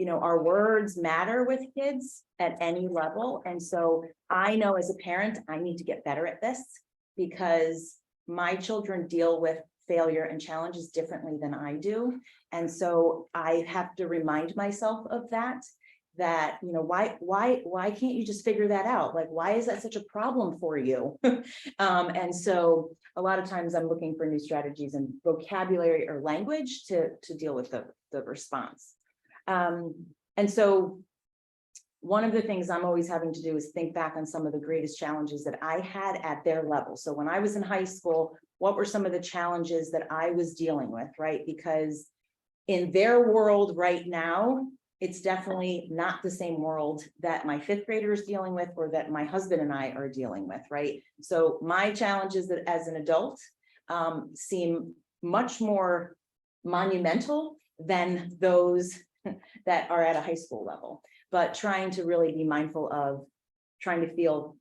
our words matter with kids at any level. And so I know as a parent, I need to get better at this because my children deal with failure and challenges differently than I do. And so I have to remind myself of that, why can't you just figure that out? Like, why is that such a problem for you? And so a lot of times I'm looking for new strategies and vocabulary or language to deal with the response. And so one of the things I'm always having to do is think back on some of the greatest challenges that I had at their level. So when I was in high school, what were some of the challenges that I was dealing with, right? Because in their world right now, it's definitely not the same world that my 5th grader is dealing with or that my husband and I are dealing with, right? So my challenges that as an adult seem much more monumental than those that are at a high school level, but trying to really be mindful of trying to feel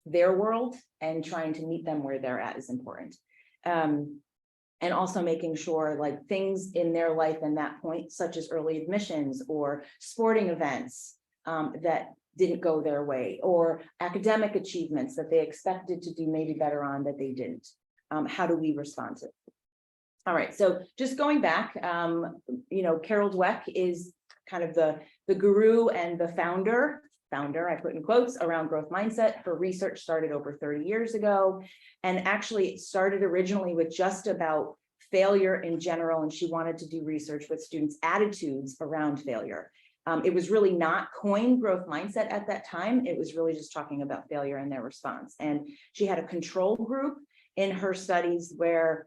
their world and trying to meet them where they're at is important. And also making sure like things in their life in that point, such as early admissions or sporting events that didn't go their way, or academic achievements that they expected to do maybe better on that they didn't. How do we respond to it? All right, so just going back, Carol Dweck is kind of the guru and the founder founder, I put in quotes, around growth mindset. Her research started over 30 years ago. And actually it started originally with just about failure in general. And she wanted to do research with students' attitudes around failure. It was really not coined growth mindset at that time. It was really just talking about failure and their response. And she had a control group in her studies where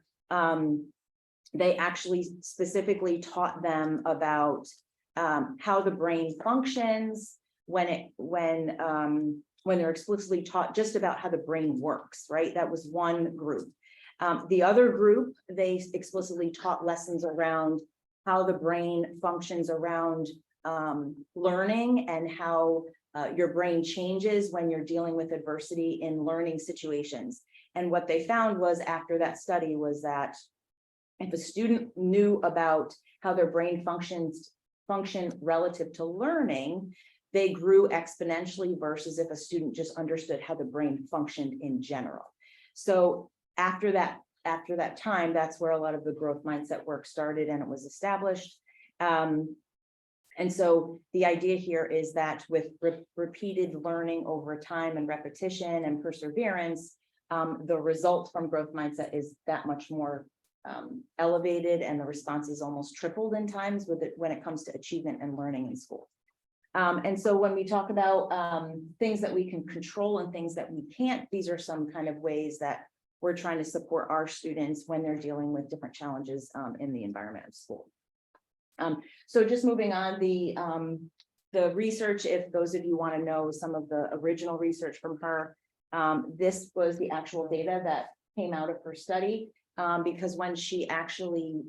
they actually specifically taught them about how the brain functions when they're explicitly taught just about how the brain works, right? That was one group. The other group, they explicitly taught lessons around how the brain functions around learning and how your brain changes when you're dealing with adversity in learning situations. And what they found was after that study was that if a student knew about how their brain function relative to learning, they grew exponentially versus if a student just understood how the brain functioned in general. So after that time, that's where a lot of the growth mindset work started and it was established. And so the idea here is that with repeated learning over time and repetition and perseverance, the result from growth mindset is that much more elevated, and the response is almost tripled in times with it when it comes to achievement and learning in school. And so when we talk about things that we can control and things that we can't, these are some kind of ways that we're trying to support our students when they're dealing with different challenges in the environment of school. So just moving on, the research, if those of you want to know some of the original research from her, this was the actual data that came out of her study, because when she actually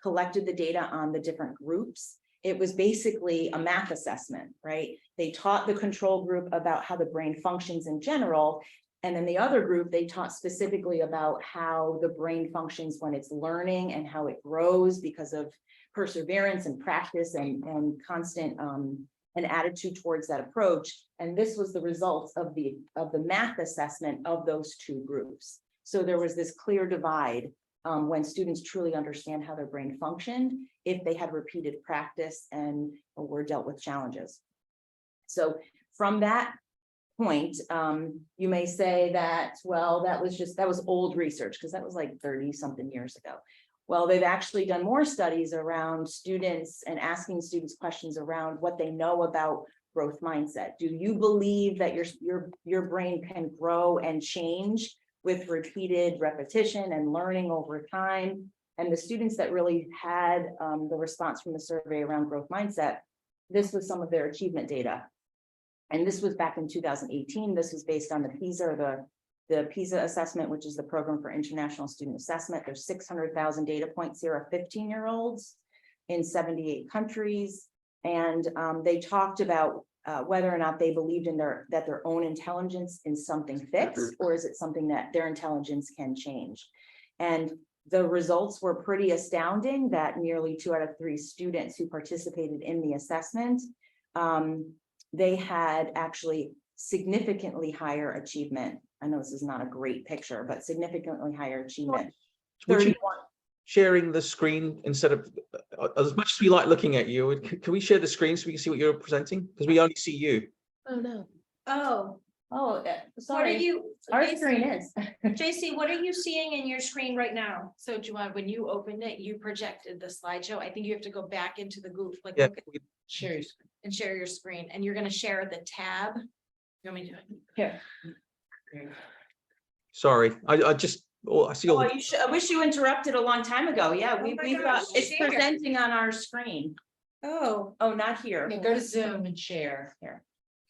collected the data on the different groups, it was basically a math assessment, right? They taught the control group about how the brain functions in general. And then the other group, they taught specifically about how the brain functions when it's learning and how it grows because of perseverance and practice and constant an attitude towards that approach. And this was the results of the math assessment of those two groups. So there was this clear divide when students truly understand how their brain functioned, if they had repeated practice and were dealt with challenges. So from that point, you may say that, well, that was old research because that was like 30 something years ago. Well, they've actually done more studies around students and asking students questions around what they know about growth mindset. Do you believe that your brain can grow and change with repeated repetition and learning over time? And the students that really had the response from the survey around growth mindset, this was some of their achievement data. And this was back in 2018. This was based on the PISA, or the PISA assessment, which is the Program for International Student Assessment. There's 600,000 data points here of 15-year-olds in 78 countries. And they talked about whether or not they believed in that their own intelligence is something fixed, or is it something that their intelligence can change. And the results were pretty astounding that nearly 2 out of 3 students who participated in the assessment, they had actually significantly higher achievement. I know this is not a great picture, but significantly higher achievement. Would you sharing the screen instead of, as much as we like looking at you, can we share the screen so we can see what you're presenting? Because we only see you. Oh, no. Sorry. What are you? Our JC, screen is. JC, what are you seeing in your screen right now? So Joanne, when you opened it, you projected the slideshow. I think you have to go back into the Google, like Yeah. look at, and share your screen, and you're gonna share the tab. You want me to do it? Here. Sorry, I just, I see all Oh, the, I wish you interrupted a long time ago. Yeah, Oh we've my got, gosh, it's share. presenting on our screen. Oh, Oh, not here. Go to Zoom and share. Here.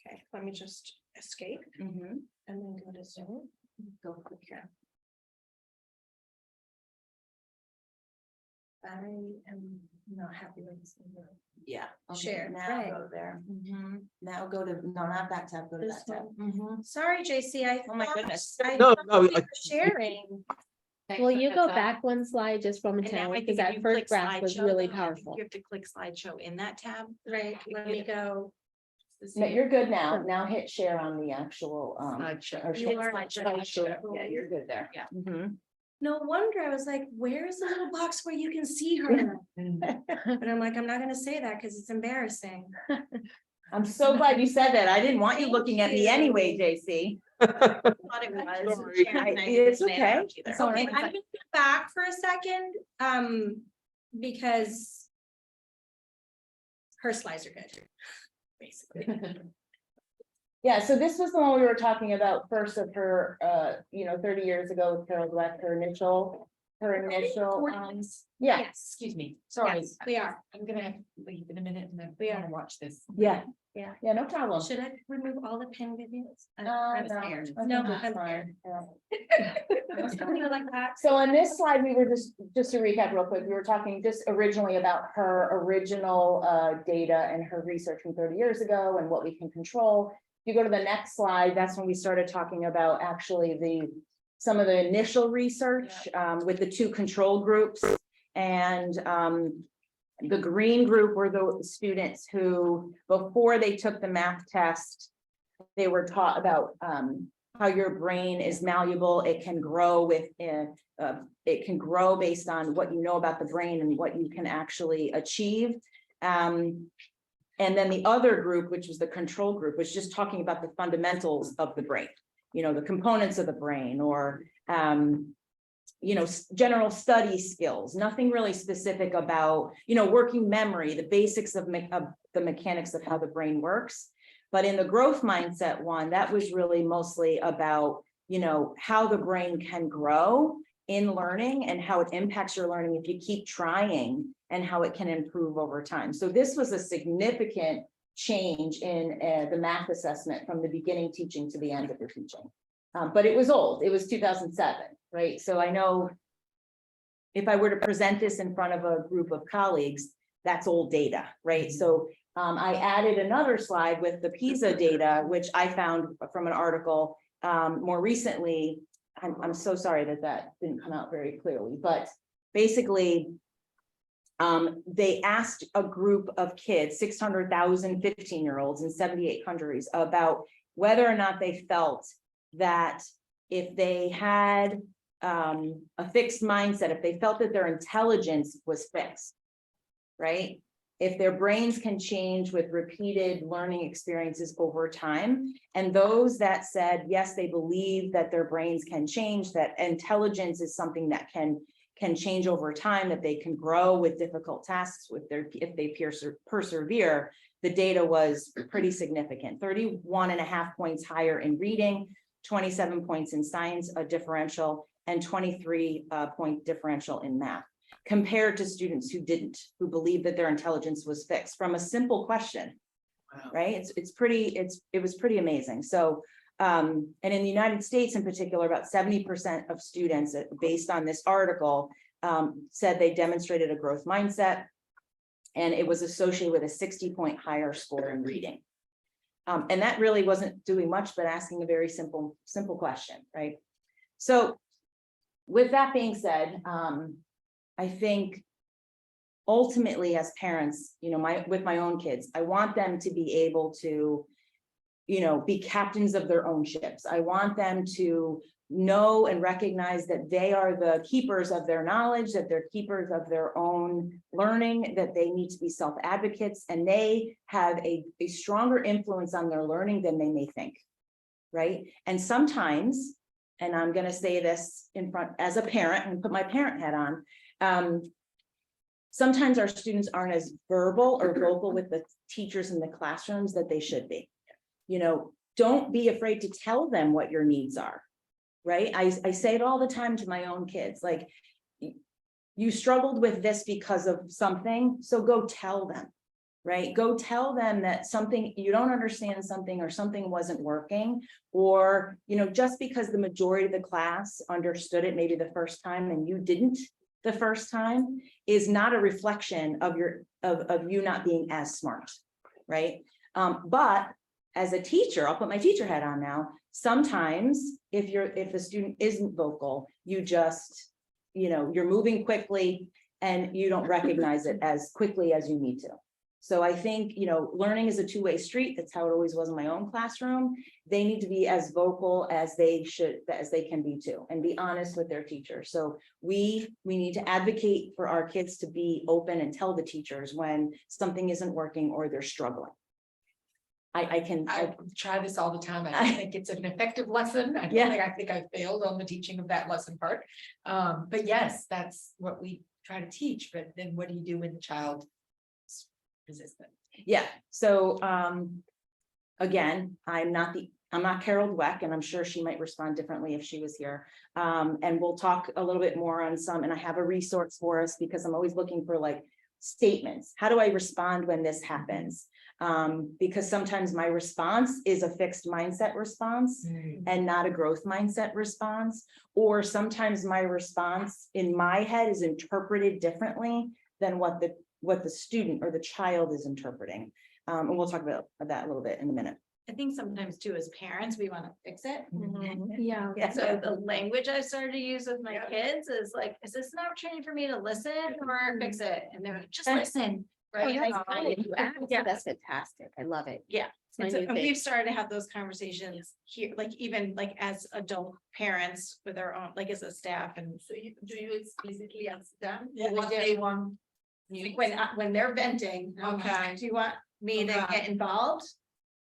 okay, let me just escape Mhm. and then go to Zoom. Go click here. I am not happy with this. Yeah. Okay, Share, now right. go there. Mhm. Now go to, no, not that tab, go to This that tab. one. Mhm. Sorry, JC, Oh my goodness. no, thought we I, were sharing. Will you go back one slide just And now momentarily, I because think if that you first click graph was slideshow, really then I think powerful. You have to click slideshow in that tab. Right, let me go. No, you're good now. Now hit share on the actual, Slideshow. or You share are slideshow. Yeah, you're good there. Yeah. Mhm. No wonder, I was like, where is the little box where you can see her? But I'm like, I'm not gonna say that because it's embarrassing. I'm so glad you said that. I didn't want you looking at me anyway, JC. Thought it was. Sorry. Sharon and I It's didn't say okay. that either. It's all Okay, right. I'm gonna go back for a second, because her slides are good, basically. Yeah, so this was the one we were talking about first of her, 30 years ago with Carol Dweck, her initial, yeah, Yes, Excuse me, sorry, yes, we are. I'm gonna have to leave in a minute and then We I wanna are. watch this. yeah, Yeah. yeah, no problem. Should I remove all the pin videos? No, I'm no, scared. I No, think it's I'm fine, scared. yeah. I was talking like that. So on this slide, we were just to recap real quick, we were talking just originally about her original data and her research from 30 years ago and what we can control. If you go to the next slide, that's when we started talking about actually some of the initial research with the two control groups. And the green group were the students who, before they took the math test, they were taught about how your brain is malleable. It can grow it can grow based on what you know about the brain and what you can actually achieve. And then the other group, which was the control group, was just talking about the fundamentals of the brain, the components of the brain, or general study skills, nothing really specific about, working memory, the basics of the mechanics of how the brain works. But in the growth mindset one, that was really mostly about, how the brain can grow in learning and how it impacts your learning if you keep trying, and how it can improve over time. So this was a significant change in the math assessment from the beginning teaching to the end of the teaching. But it was old, it was 2007, right? So I know if I were to present this in front of a group of colleagues, that's old data, right? So I added another slide with the PISA data, which I found from an article more recently. I'm so sorry that didn't come out very clearly, but basically, they asked a group of kids, 600,000 15-year-olds in 78 countries, about whether or not they felt that if they had a fixed mindset, if they felt that their intelligence was fixed, right? If their brains can change with repeated learning experiences over time. And those that said, yes, they believe that their brains can change, that intelligence is something that can change over time, that they can grow with difficult tasks if they persevere, the data was pretty significant. 31.5 points higher in reading, 27 points in science, a differential, and 23 point differential in math, compared to students who believed that their intelligence was fixed from a simple question. Wow. Right? It was pretty amazing. So and in the United States in particular, about 70% of students, based on this article, said they demonstrated a growth mindset, and it was associated with a 60-point higher score in reading. And that really wasn't doing much, but asking a very simple question, right? So with that being said, I think ultimately as parents, with my own kids, I want them to be able to be captains of their own ships. I want them to know and recognize that they are the keepers of their knowledge, that they're keepers of their own learning, that they need to be self-advocates, and they have a stronger influence on their learning than they may think, right? And sometimes, and I'm going to say this in front as a parent and put my parent hat on, sometimes our students aren't as verbal or vocal with the teachers in the classrooms that they should be. Don't be afraid to tell them what your needs are, right? I say it all the time to my own kids, like, you struggled with this because of something, so go tell them, right? Go tell them that something, you don't understand something, or something wasn't working, or, just because the majority of the class understood it maybe the first time and you didn't the first time, is not a reflection of you not being as smart, right? But as a teacher, I'll put my teacher hat on now. Sometimes if the student isn't vocal, you just, you're moving quickly and you don't recognize it as quickly as you need to. So I think, learning is a two-way street. That's how it always was in my own classroom. They need to be as vocal as they can be too, and be honest with their teacher. So we need to advocate for our kids to be open and tell the teachers when something isn't working or they're struggling. I try this all the time. I don't think it's an effective lesson. I think I failed on the teaching of that lesson part. But yes, that's what we try to teach, but then what do you do when the child is resistant? Yeah, so again, I'm not Carol Dweck, and I'm sure she might respond differently if she was here. And we'll talk a little bit more on some, and I have a resource for us because I'm always looking for like statements. How do I respond when this happens? Because sometimes my response is a fixed mindset response and not a growth mindset response. Or sometimes my response in my head is interpreted differently than what the student or the child is interpreting. And we'll talk about that a little bit in a minute. I think sometimes too, as parents, we want to fix it. Yeah. Yeah. So the language I started to use with my kids is like, is this an opportunity for me to listen or fix it? And they're like, just listen. Right. Yeah, that's fantastic. I love it. Yeah. my And so new and thing. we've started to have those conversations here, like even like as adult parents with our own, like as a staff and. So do you explicitly ask them Yeah, we what do. they want? When they're venting, Okay. do you want me to Okay. get involved?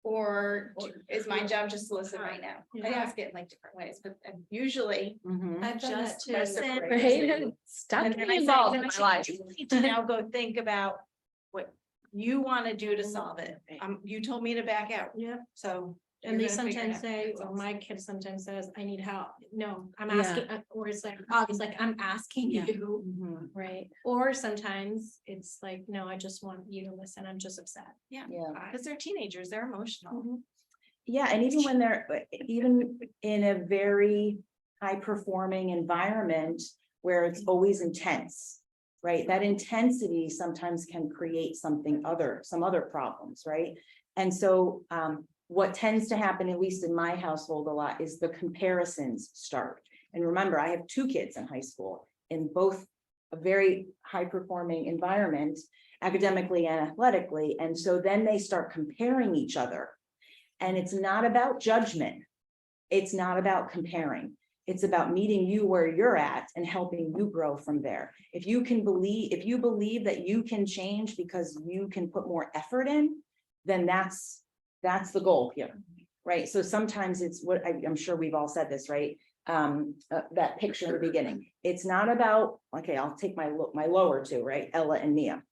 Or is my job just to listen right now? I Yeah. ask it in like different ways, but usually Mhm. I I've done just that too. listen. Right? Stop And then getting I say, involved then in I my say, life. you need to now go think about what you want to do to solve it. You told me to back out. Yeah. So. And you're they gonna figure it sometimes out. say, That's or all. my kid sometimes says, I need help. No, I'm Yeah. asking, or it's like, August, like, I'm asking Yeah. you. Mhm. Right, or sometimes it's like, no, I just want you to listen, I'm just upset. Yeah. Because they're teenagers, they're emotional. Yeah, and even when they're, even in a very high performing environment where it's always intense, right? That intensity sometimes can create some other problems, right? And so what tends to happen, at least in my household a lot, is the comparisons start. And remember, I have 2 kids in high school in both a very high performing environment, academically and athletically. And so then they start comparing each other. And it's not about judgment. It's not about comparing. It's about meeting you where you're at and helping you grow from there. If you believe that you can change because you can put more effort in, then that's the goal here, right? So sometimes it's what I'm sure we've all said this, right? That picture in the beginning. It's not about, okay, I'll take my lower 2, right? Ella and Mia.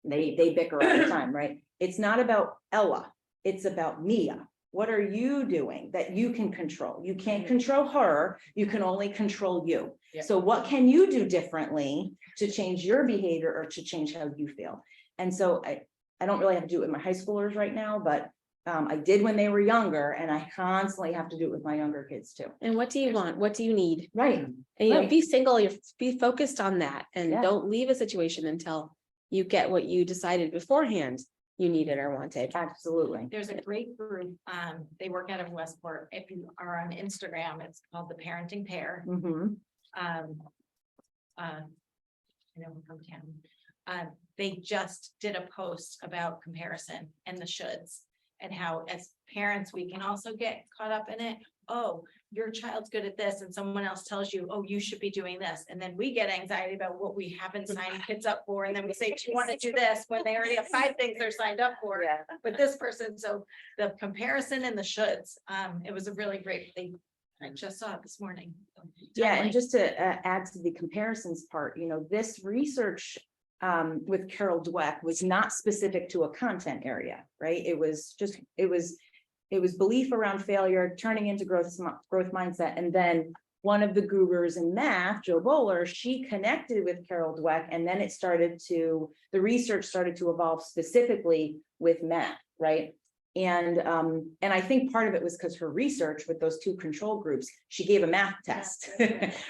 They bicker all the time, right? It's not about Ella. It's about Mia. What are you doing that you can control? You can't control her. You can only control you. Yeah. So what can you do differently to change your behavior or to change how you feel? And so I don't really have to do it with my high schoolers right now, but I did when they were younger, and I constantly have to do it with my younger kids too. And what do you want? What do you need? Right. And you know, Right. be single, be focused on that and Yeah. don't leave a situation until you get what you decided beforehand you needed or wanted. Absolutely. There's a great group, they work out of Westport. If you are on Instagram, it's called the Parenting Pair. Mhm. I know from town. They just did a post about comparison and the shoulds and how as parents, we can also get caught up in it. Oh, your child's good at this and someone else tells you, oh, you should be doing this. And then we get anxiety about what we haven't signed kids up for. And then we say, do you want to do this when they already have 5 things they're signed up for Yeah. with this person? So the comparison and the shoulds, it was a really great thing. I just saw it this morning. Yeah, and just to add to the comparisons part, you know, this research with Carol Dweck was not specific to a content area, right? It was belief around failure turning into growth mindset. And then one of the gurus in math, Jo Bowler, she connected with Carol Dweck, and then the research started to evolve specifically with math, right? And I think part of it was because her research with those 2 control groups, she gave a math test,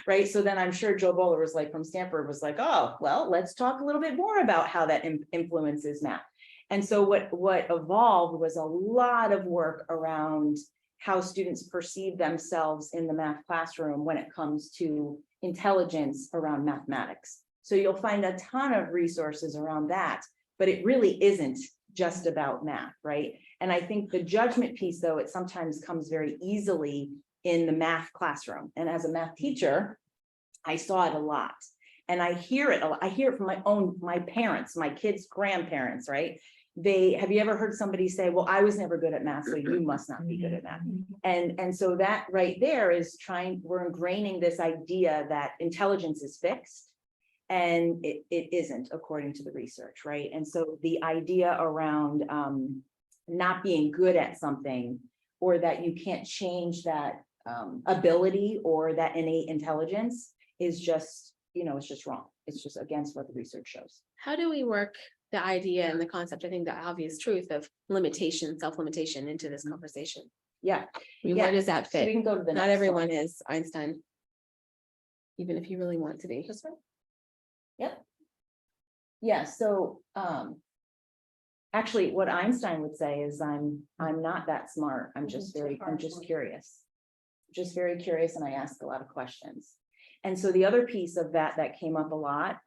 right? So then I'm sure Jo Bowler was like, from Stanford, was like, oh, well, let's talk a little bit more about how that influences math. And so what evolved was a lot of work around how students perceive themselves in the math classroom when it comes to intelligence around mathematics. So you'll find a ton of resources around that, but it really isn't just about math, right? And I think the judgment piece, though, it sometimes comes very easily in the math classroom. And as a math teacher, I saw it a lot. And I hear it from my parents, my kids' grandparents, right? have you ever heard somebody say, well, I was never good at math, so you must not be good at math? And so that right there is we're ingraining this idea that intelligence is fixed. And it isn't, according to the research, right? And so the idea around not being good at something, or that you can't change that ability or that innate intelligence is just, it's just wrong. It's just against what the research shows. How do we work the idea and the concept, I think the obvious truth of limitation, self-limitation into this conversation? Yeah. I mean, Yeah. where does that So we fit? can go to the Not next everyone slide. is Einstein. Even if you really want to be. This one? Yep. Yeah, so actually what Einstein would say is I'm not that smart. I'm just curious. Just very curious, and I ask a lot of questions. And so the other piece of that came up a lot,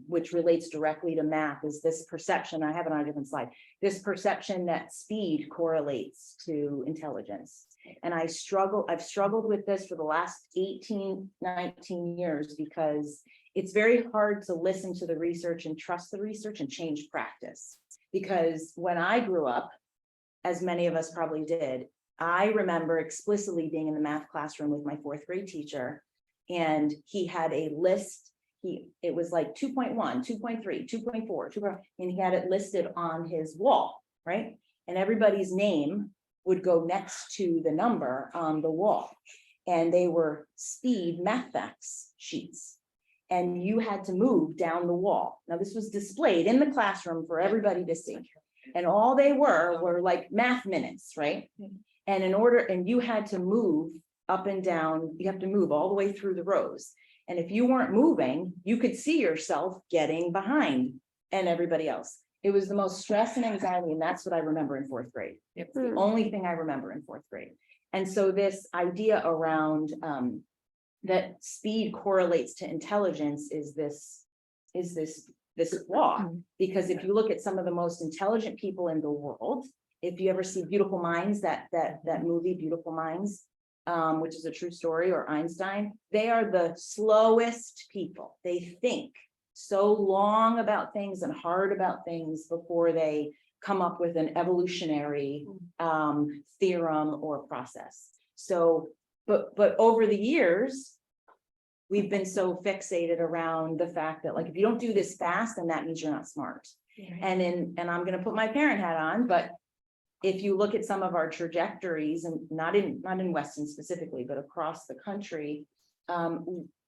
which relates directly to math, is this perception. I have it on a different slide. This perception that speed correlates to intelligence. And I've struggled with this for the last 18, 19 years, because it's very hard to listen to the research and trust the research and change practice. Because when I grew up, as many of us probably did, I remember explicitly being in the math classroom with my 4th grade teacher, and he had a list. It was like 2.1, 2.3, 2.4, 2.4, and he had it listed on his wall, right? And everybody's name would go next to the number on the wall. And they were speed math facts sheets. And you had to move down the wall. Now, this was displayed in the classroom for everybody to see. And all they were like math minutes, right? And you had to move up and down, you have to move all the way through the rows. And if you weren't moving, you could see yourself getting behind and everybody else. It was the most stress and anxiety, and that's what I remember in 4th grade. It's the only thing I remember in 4th grade. And so this idea around that speed correlates to intelligence is this flaw. Because if you look at some of the most intelligent people in the world, if you ever see Beautiful Minds, that movie, Beautiful Minds, which is a true story, or Einstein, they are the slowest people. They think so long about things and hard about things before they come up with an evolutionary theorem or process. So, but over the years, we've been so fixated around the fact that, like, if you don't do this fast, then that means you're not smart. And I'm going to put my parent hat on, but if you look at some of our trajectories, and not in Weston specifically, but across the country,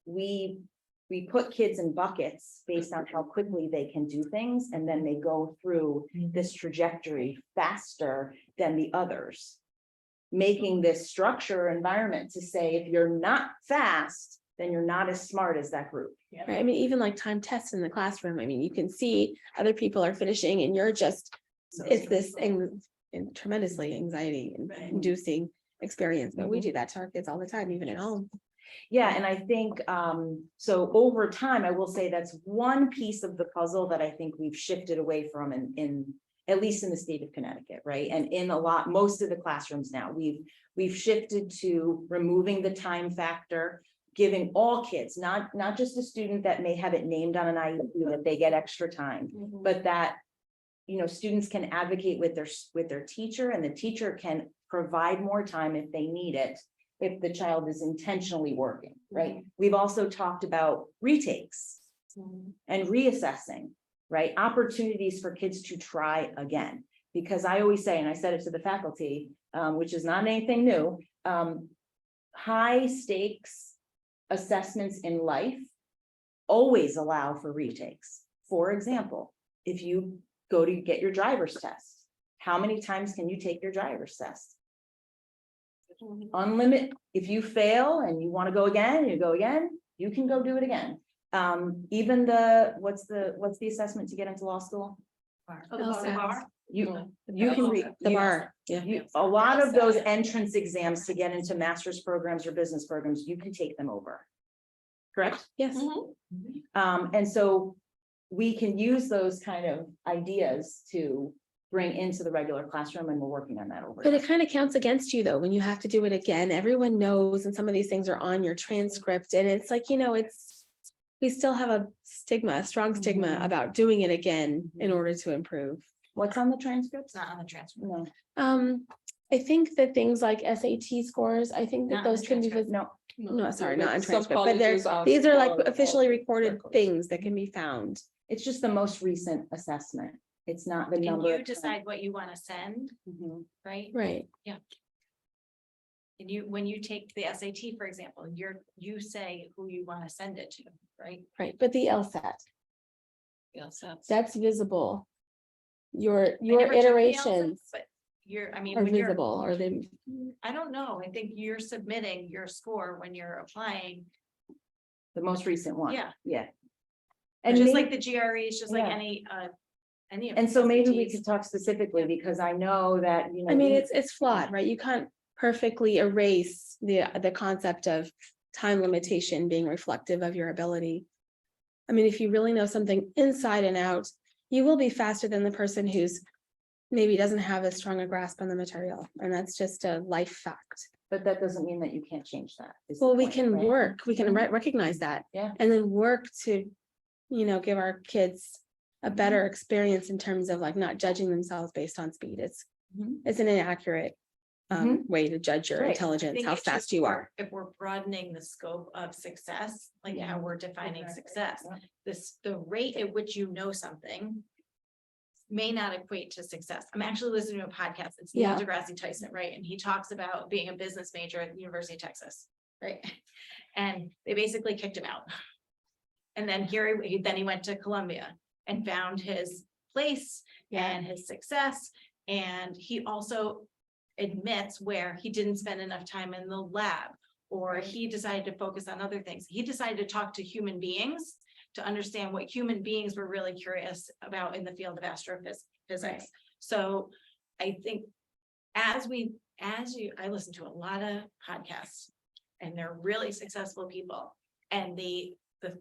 we put kids in buckets based on how quickly they can do things, and then they go through this trajectory faster than the others, making this structure environment to say, if you're not fast, then you're not as smart as that group. Right. I mean, even like time tests in the classroom, I mean, you can see other people are finishing and you're just, it's this tremendously anxiety inducing experience, but we do that to our kids all the time, even at home. Yeah, and I think so over time, I will say that's one piece of the puzzle that I think we've shifted away from in at least in the state of Connecticut, right? And in most of the classrooms now, we've shifted to removing the time factor, giving all kids, not just a student that may have it named on an IEP that they get extra time, but that, students can advocate with their teacher, and the teacher can provide more time if they need it, if the child is intentionally working, right? We've also talked about retakes and reassessing, right? Opportunities for kids to try again. Because I always say, and I said it to the faculty, which is not anything new, high stakes assessments in life always allow for retakes. For example, if you go to get your driver's test, how many times can you take your driver's test? Unlimited. If you fail and you want to go again, you can go do it again. Even what's the assessment to get into law school? You can read The bar. a lot of those entrance exams to get into master's programs or business programs, you can take them over. Correct? Yes. And so we can use those kind of ideas to bring into the regular classroom, and we're working on that over. But it kind of counts against you though, when you have to do it again. Everyone knows, and some of these things are on your transcript, and it's like, we still have a strong stigma about doing it again in order to improve. What's on the transcripts? It's not on the transcript. No, I think that things like SAT scores, I think that Not on those the can be, transcript. no, sorry, Like not in some transcript, but they're, colleges ask these are like for officially recorded records. things that can be found. it's just the most recent assessment. It's not the And number. you of decide what you want to send, Mhm. right? Right. And when you take the SAT, for example, you say who you want to send it to, right? Right, but the LSAT, Yes, that's visible. Your I never took the LSAT, iterations But I mean, are when you're, visible, or they, I don't know, I think you're submitting your score when you're applying, The most recent one. Yeah. Yeah. and And just maybe- like the GREs, just like Yeah. any of And the so maybe we SATs. could talk specifically, because I know that, you know. I mean, we- it's flawed, right? You can't perfectly erase the concept of time limitation being reflective of your ability. I mean, if you really know something inside and out, you will be faster than the person who's maybe doesn't have as strong a grasp on the material, and that's just a life fact. But that doesn't mean that you can't change that. is the Well, we point, can right? work, we can Mhm. recognize that. Yeah. And then work to, give our kids a better Mm-hmm. experience in terms of like not judging themselves based on speed. It's Mhm. an inaccurate way to judge your Right. I I intelligence, think how it's just fast you are. If we're broadening the scope of success, like how we're defining Exactly. success, Yeah. the rate at which you know something may not equate to success. I'm actually listening to a podcast. It's Neil Yeah. deGrasse Tyson, right? And he talks about being a business major at the University of Texas, right? And they basically kicked him out. And then then he went to Columbia and found his place and his success. And he also admits where he didn't spend enough time in the lab, or he decided to focus on other things. He decided to talk to human beings to understand what human beings were really curious about in the field of astrophysics. Right. So I think I listen to a lot of podcasts, and they're really successful people. And the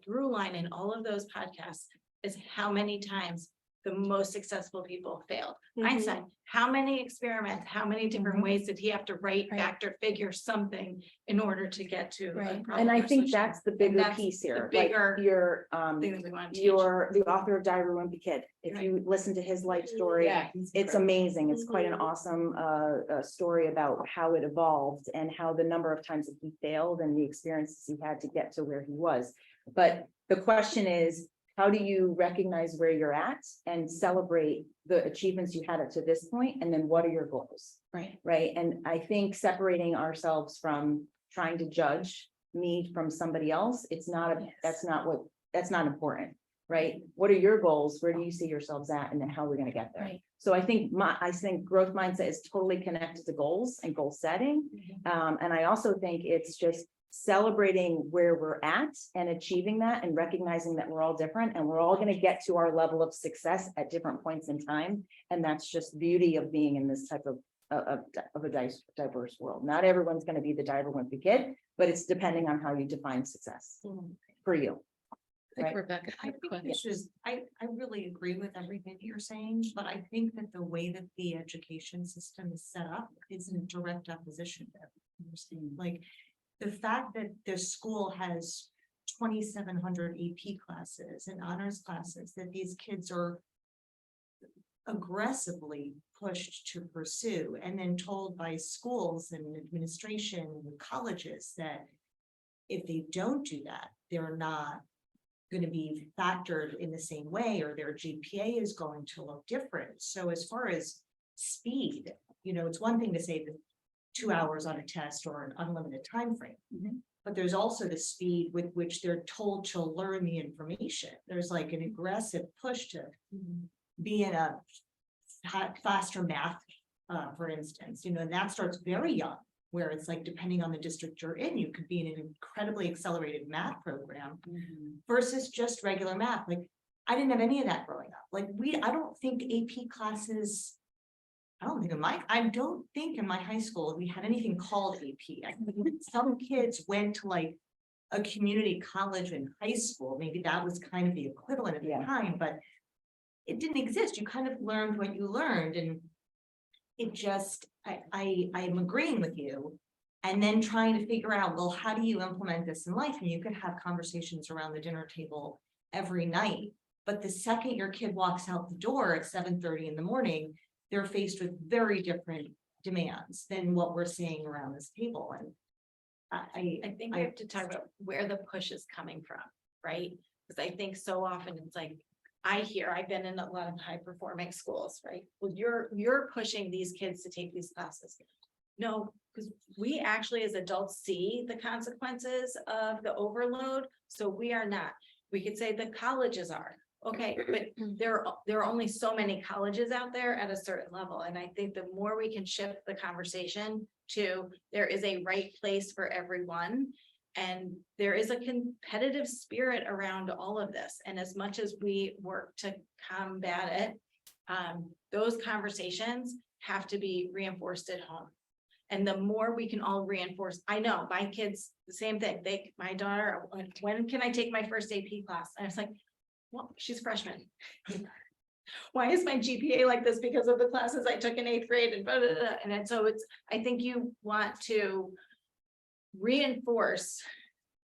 through line in all of those podcasts is how many times the most successful people failed. Einstein, how many experiments, how many different ways did he have to write, Right. factor, figure something in order to get to? a Right. proper And I think solution? that's the bigger that's piece the here, like bigger your, thing that we want to teach. you're the author of Diary of a Wimpy Kid. If you listen to his life story, Yeah. it's amazing. It's quite an Mhm. awesome story about how it evolved and how the number of times that he failed and the experiences he had to get to where he was. But the question is, how do you recognize where you're at and celebrate the achievements you had up to this point? And then what are your goals? Right. Right? And I think separating ourselves from trying to judge me from somebody else, that's not important. Right? What are your goals? Where do you see yourselves at? And then how are we going to get there? Right. So I think growth mindset is totally connected to goals and goal setting. And I also think it's just celebrating where we're at and achieving that and recognizing that we're all different and we're all going to get to our level of success at different points in time. And that's just the beauty of being in this type of a diverse world. Not everyone's going to be the Diver Wimpy Kid, but it's depending on how you define success for you. I think Right. Rebecca. I had a think question. this is, I really agree with everything you're saying, but I think that the way that the education system is set up is in direct opposition to everything you're saying. Like, the fact that the school has 2,700 AP classes and honors classes that these kids are aggressively pushed to pursue, and then told by schools and administration and colleges that if they don't do that, they're not going to be factored in the same way, or their GPA is going to look different. So as far as speed, it's one thing to say that 2 hours on a test or an unlimited time frame. Mhm. But there's also the speed with which they're told to learn the information. There's like an aggressive push to be in a faster math, for instance, and that starts very young, where it's like, depending on the district you're in, you could be in an incredibly accelerated math program versus just regular math. Like, I didn't have any of that growing up. Like, I don't think AP classes, I don't think in my high school we had anything called AP. I think some kids went to like a community college in high school. Maybe that was kind of the equivalent at the time, but it didn't exist. You kind of learned what you learned, and it just, I'm agreeing with you. And then trying to figure out, well, how do you implement this in life? And you could have conversations around the dinner table every night But the second your kid walks out the door at 7:30 in the morning, they're faced with very different demands than what we're seeing around this table. And I think we have to talk about where the push is coming from, right? Because I think so often it's like, I've been in a lot of high performing schools, right? Well, you're pushing these kids to take these classes. No, because we actually as adults see the consequences of the overload, so we are not. We could say the colleges are, okay, but there are only so many colleges out there at a certain level. And I think the more we can shift the conversation to, there is a right place for everyone. And there is a competitive spirit around all of this. And as much as we work to combat it, those conversations have to be reinforced at home. And the more we can all reinforce, I know my kids, the same thing. My daughter, when can I take my first AP class? And I was like, well, she's a freshman. Why is my GPA like this? Because of the classes I took in 8th grade and blah, blah, blah. And then, so I think you want to reinforce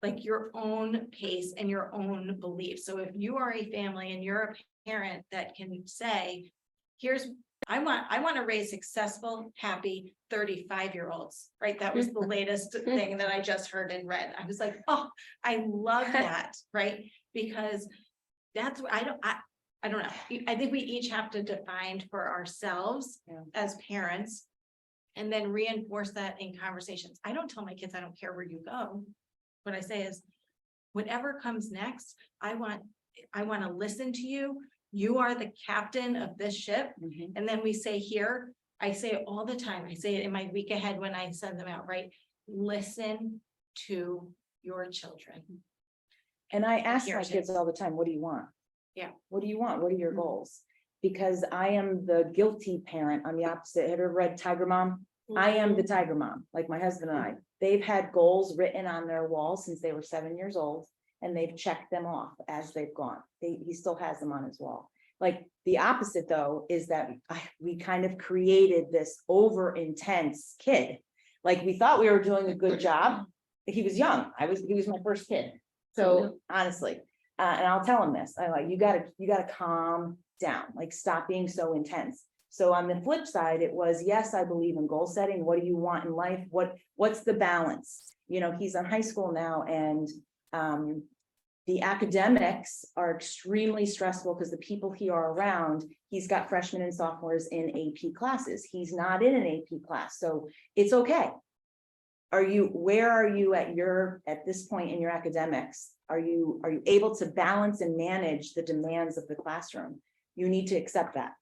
like your own pace and your own beliefs. So if you are a family and you're a parent that can say, I want to raise successful, happy 35-year-olds, right? That was the latest thing that I just heard and read. I was like, oh, I love that, right? Because that's what I don't know. I think we each have to define for ourselves as parents and then reinforce that in conversations. I don't tell my kids, I don't care where you go. What I say is, whatever comes next, I want to listen to you. You are the captain of this ship. And then we say here, I say it all the time. I say it in my week ahead when I send them out, right? Listen to your children. And I ask my kids all the time, what do you want? Yeah. What do you want? What are your goals? Because I am the guilty parent. I'm the opposite. Have you ever read Tiger Mom? I am the Tiger Mom, like my husband and I. They've had goals written on their wall since they were 7 years old, and they've checked them off as they've gone. He still has them on his wall. Like the opposite though, is that we kind of created this over intense kid. Like we thought we were doing a good job. He was young. He was my first kid. So honestly, and I'll tell him this, I like, you gotta calm down, like stop being so intense. So on the flip side, it was, yes, I believe in goal setting. What do you want in life? What's the balance? You know, he's in high school now, and the academics are extremely stressful because the people he are around, he's got freshmen and sophomores in AP classes. He's not in an AP class, so it's okay. Where are you at this point in your academics? Are you able to balance and manage the demands of the classroom? You need to accept that.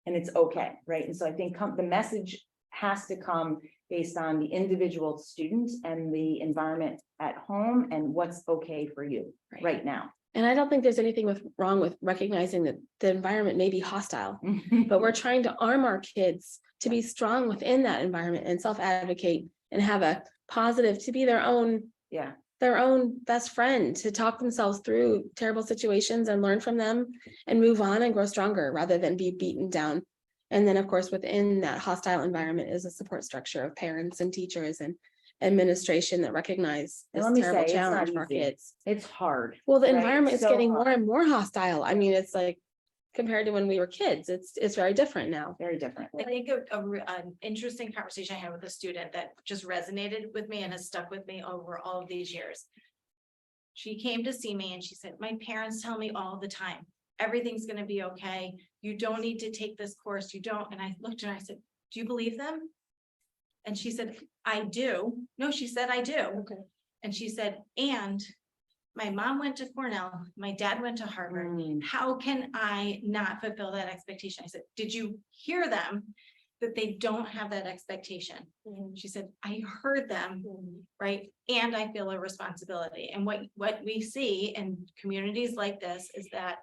And it's okay, right? And so I think the message has to come based on the individual student and the environment at home and what's okay for you right now. And I don't think there's anything wrong with recognizing that the environment may be hostile, but we're trying to arm our kids to be strong within that environment and self-advocate and have a positive, to be their own best friend, to talk themselves through terrible situations and learn from them and move on and grow stronger rather than be beaten down. And then, of course, within that hostile environment is a support structure of parents and teachers and administration that recognize this terrible challenge for our kids. It's hard. Well, the environment is getting more and more hostile. I mean, it's like compared to when we were kids, it's very different now. Very different. I think an interesting conversation I had with a student that just resonated with me and has stuck with me over all of these years. She came to see me and she said, my parents tell me all the time, everything's going to be okay. You don't need to take this course. You don't. And I looked at her, I said, do you believe them? And she said, I do. No, she said, I do. Okay. And she said, and my mom went to Cornell, my dad went to Harvard. How can I not fulfill that expectation? I said, did you hear them that they don't have that expectation? She said, I heard them, right? And I feel a responsibility. And what we see in communities like this is that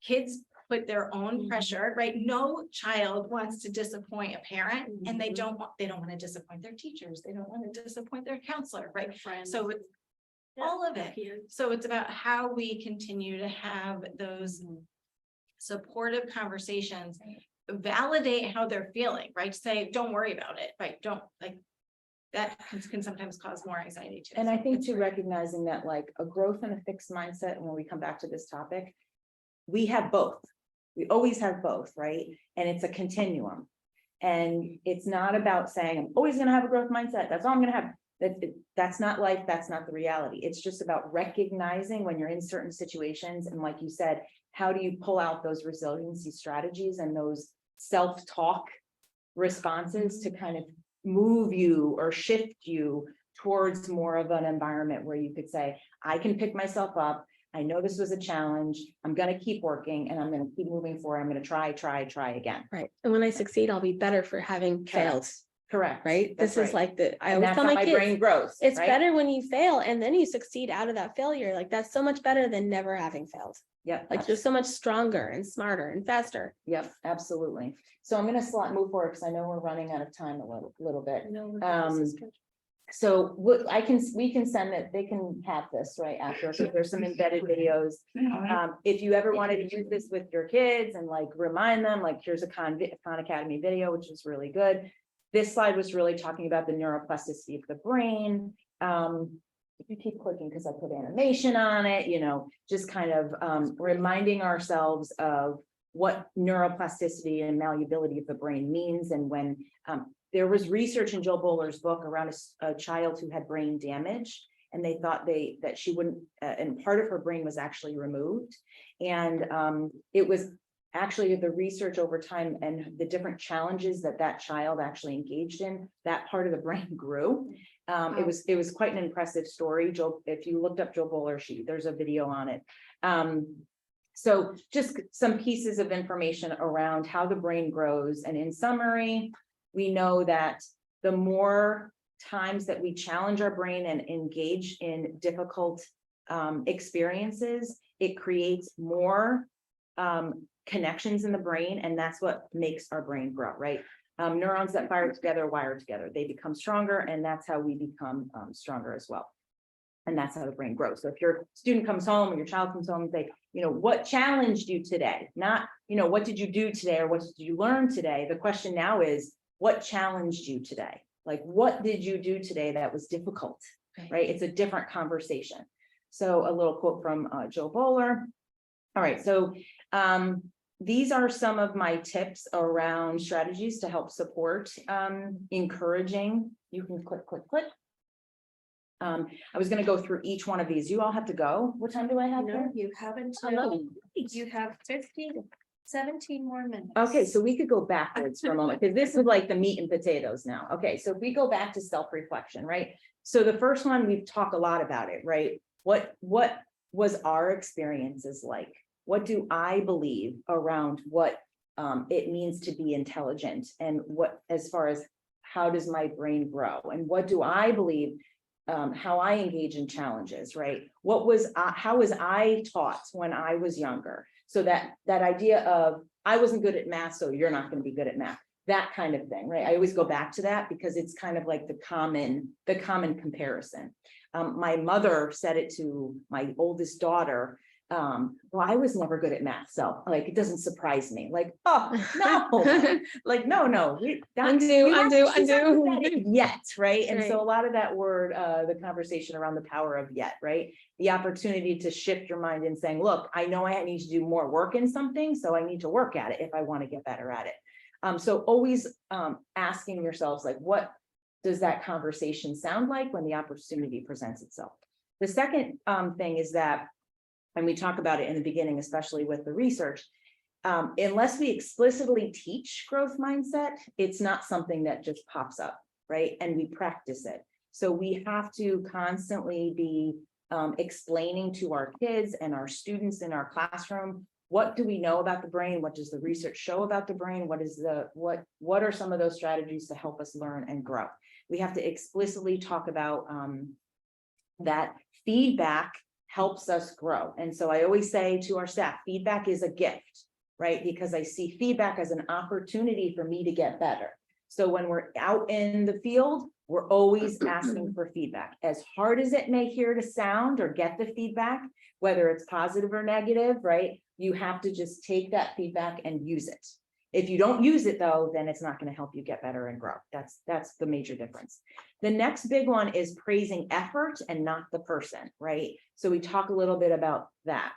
kids put their own pressure, right? No child wants to disappoint a parent, and they don't want to disappoint their teachers. They don't want to disappoint their counselor, right? So it's all of it. So it's about how we continue to have those supportive conversations, validate how they're feeling, right? Say, don't worry about it, right? Don't like that can sometimes cause more anxiety too. And I think too, recognizing that like a growth and a fixed mindset, and when we come back to this topic, we have both. We always have both, right? And it's a continuum. And it's not about saying, I'm always gonna have a growth mindset, that's all I'm gonna have. That's not life, that's not the reality. It's just about recognizing when you're in certain situations, and like you said, how do you pull out those resiliency strategies and those self-talk responses to kind of move you or shift you towards more of an environment where you could say, I can pick myself up. I know this was a challenge. I'm going to keep working and I'm going to keep moving forward. I'm going to try again. Right. And when I succeed, I'll be better for having failed. Correct. Right? That's This is right. like I And always that's tell how my my brain kids, grows. it's right? better when you fail and then you succeed out of that failure. Like that's so much better than never having failed. Yep. Like you're so much stronger and smarter and faster. Yep, absolutely. So I'm going to move forward because I know we're running out of time a little bit. So what we can send it, they can have this right after, because there's some embedded videos. If you ever wanted to use this with your kids and like remind them, like here's a Khan Academy video, which is really good. This slide was really talking about the neuroplasticity of the brain. If you keep clicking, because I put animation on it, you know, just kind of reminding ourselves of what neuroplasticity and malleability of the brain means. And when there was research in Jill Bowler's book around a child who had brain damage, and they thought that she wouldn't, and part of her brain was actually removed. And it was actually the research over time and the different challenges that child actually engaged in, that part of the brain grew. It was quite an impressive story. Jill, if you looked up Jill Bowler, there's a video on it. So just some pieces of information around how the brain grows. And in summary, we know that the more times that we challenge our brain and engage in difficult experiences, it creates more connections in the brain, and that's what makes our brain grow, right? Neurons that fire together wire together, they become stronger, and that's how we become stronger as well. And that's how the brain grows. So if your student comes home or your child comes home and say, you know, what challenged you today? Not, you know, what did you do today or what did you learn today? The question now is, what challenged you today? Like, what did you do today that was difficult, right? It's a different conversation. So a little quote from Jill Bowler. All right, so these are some of my tips around strategies to help support encouraging. You can click. I was going to go through each one of these. You all have to go. What time do I have there? You haven't. You have 17 more minutes. Okay, so we could go backwards for a moment because this is like the meat and potatoes now. Okay, so if we go back to self-reflection, right? So the first one, we've talked a lot about it, right? What was our experiences like? What do I believe around what it means to be intelligent, and what, as far as how does my brain grow, and what do I believe how I engage in challenges, right? How was I taught when I was younger? So that idea of I wasn't good at math, so you're not going to be good at math, that kind of thing, right? I always go back to that because it's kind of like the common comparison. My mother said it to my oldest daughter. Well, I was never good at math, so like it doesn't surprise me. Like, oh no, like no, undo yet, right? And so a lot of that word, the conversation around the power of yet, right? The opportunity to shift your mind and saying, look, I know I need to do more work in something, so I need to work at it if I want to get better at it. So always asking yourselves, like, what does that conversation sound like when the opportunity presents itself? The second thing is that, and we talk about it in the beginning, especially with the research, unless we explicitly teach growth mindset, it's not something that just pops up, right? And we practice it. So we have to constantly be explaining to our kids and our students in our classroom, what do we know about the brain? What does the research show about the brain? What are some of those strategies to help us learn and grow? We have to explicitly talk about that feedback helps us grow. And so I always say to our staff, feedback is a gift, right? Because I see feedback as an opportunity for me to get better. So when we're out in the field, we're always asking for feedback. As hard as it may hear to sound or get the feedback, whether it's positive or negative, right? You have to just take that feedback and use it. If you don't use it though, then it's not going to help you get better and grow. That's the major difference. The next big one is praising effort and not the person, right? So we talk a little bit about that.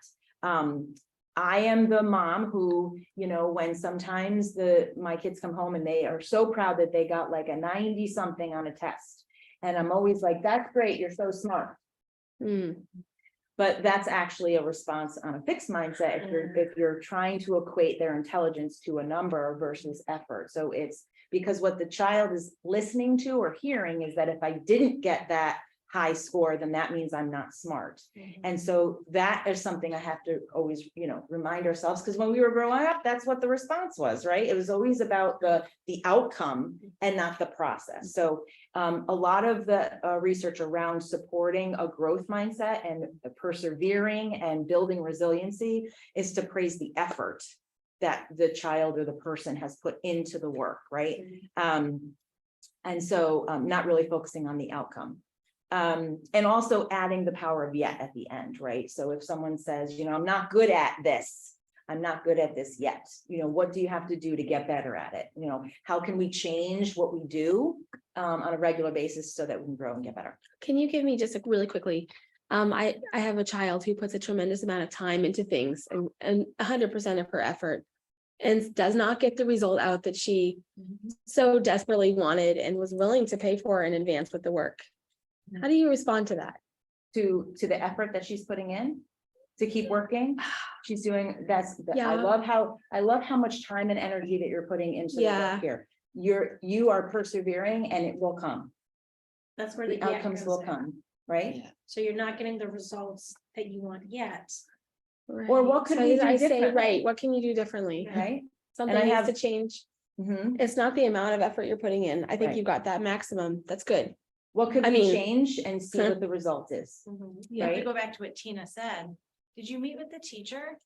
I am the mom who, when sometimes my kids come home and they are so proud that they got like a 90 something on a test. And I'm always like, that's great, you're so smart. But that's actually a response on a fixed mindset if you're trying to equate their intelligence to a number versus effort. So it's because what the child is listening to or hearing is that if I didn't get that high score, then that means I'm not smart. And so that is something I have to always, remind ourselves, because when we were growing up, that's what the response was, right? It was always about the outcome and not the process. So a lot of the research around supporting a growth mindset and persevering and building resiliency is to praise the effort that the child or the person has put into the work, right? And so not really focusing on the outcome. And also adding the power of yet at the end, right? So if someone says, I'm not good at this, I'm not good at this yet, what do you have to do to get better at it? How can we change what we do on a regular basis so that we can grow and get better? Can you give me just really quickly? I have a child who puts a tremendous amount of time into things and 100% of her effort and does not get the result out that she so desperately wanted and was willing to pay for in advance with the work. How do you respond to that? To the effort that she's putting in to keep working. She's doing Yeah. I love how much time and energy that you're putting into the work here. You are persevering and it will come. That's where The the yet outcomes goes will in. come, right? So you're not getting the results that you want yet. Or what could So we do I say, differently? right, what can you do differently? Right? Something And I needs to have- change. Mhm. It's not the amount of effort you're putting in. I think Right. you got that maximum. That's good. What could I we mean- change and see what the result is? Yeah, to Right? go back to what Tina said, did you meet with the teacher?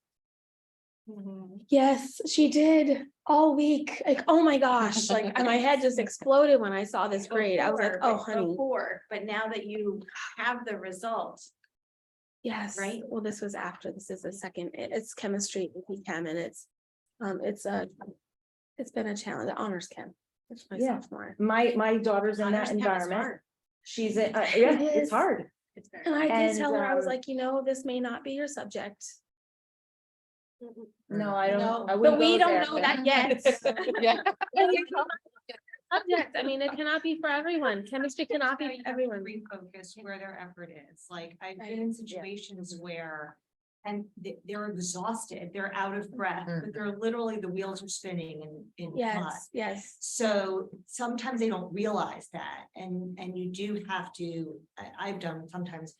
Yes, she did all week. Like, oh my gosh, like and my head just exploded when I saw this grade. I was like, oh, honey. But now that you have the results, Yes, Right? well, this was after, this is the second, it's chemistry, chem, and it's been a challenge, honors chem. It's my Yeah. sophomore. My daughter's in honors that chem is environment. hard. She's in, yeah, It it's is. hard. It's very. And I did And, tell her, I was um, like, this may not be your subject. No, I don't. No, I but wouldn't we go don't there, know but- that yet. Yeah. Subject, I mean, it cannot be for everyone. Chemistry cannot be for everyone. Refocus where their effort is. Like I've been in situations where. And they're exhausted, they're out of breath, but they're literally, the wheels are spinning in mud. Yes, yes. So sometimes they don't realize that, and you do have to, I've done sometimes.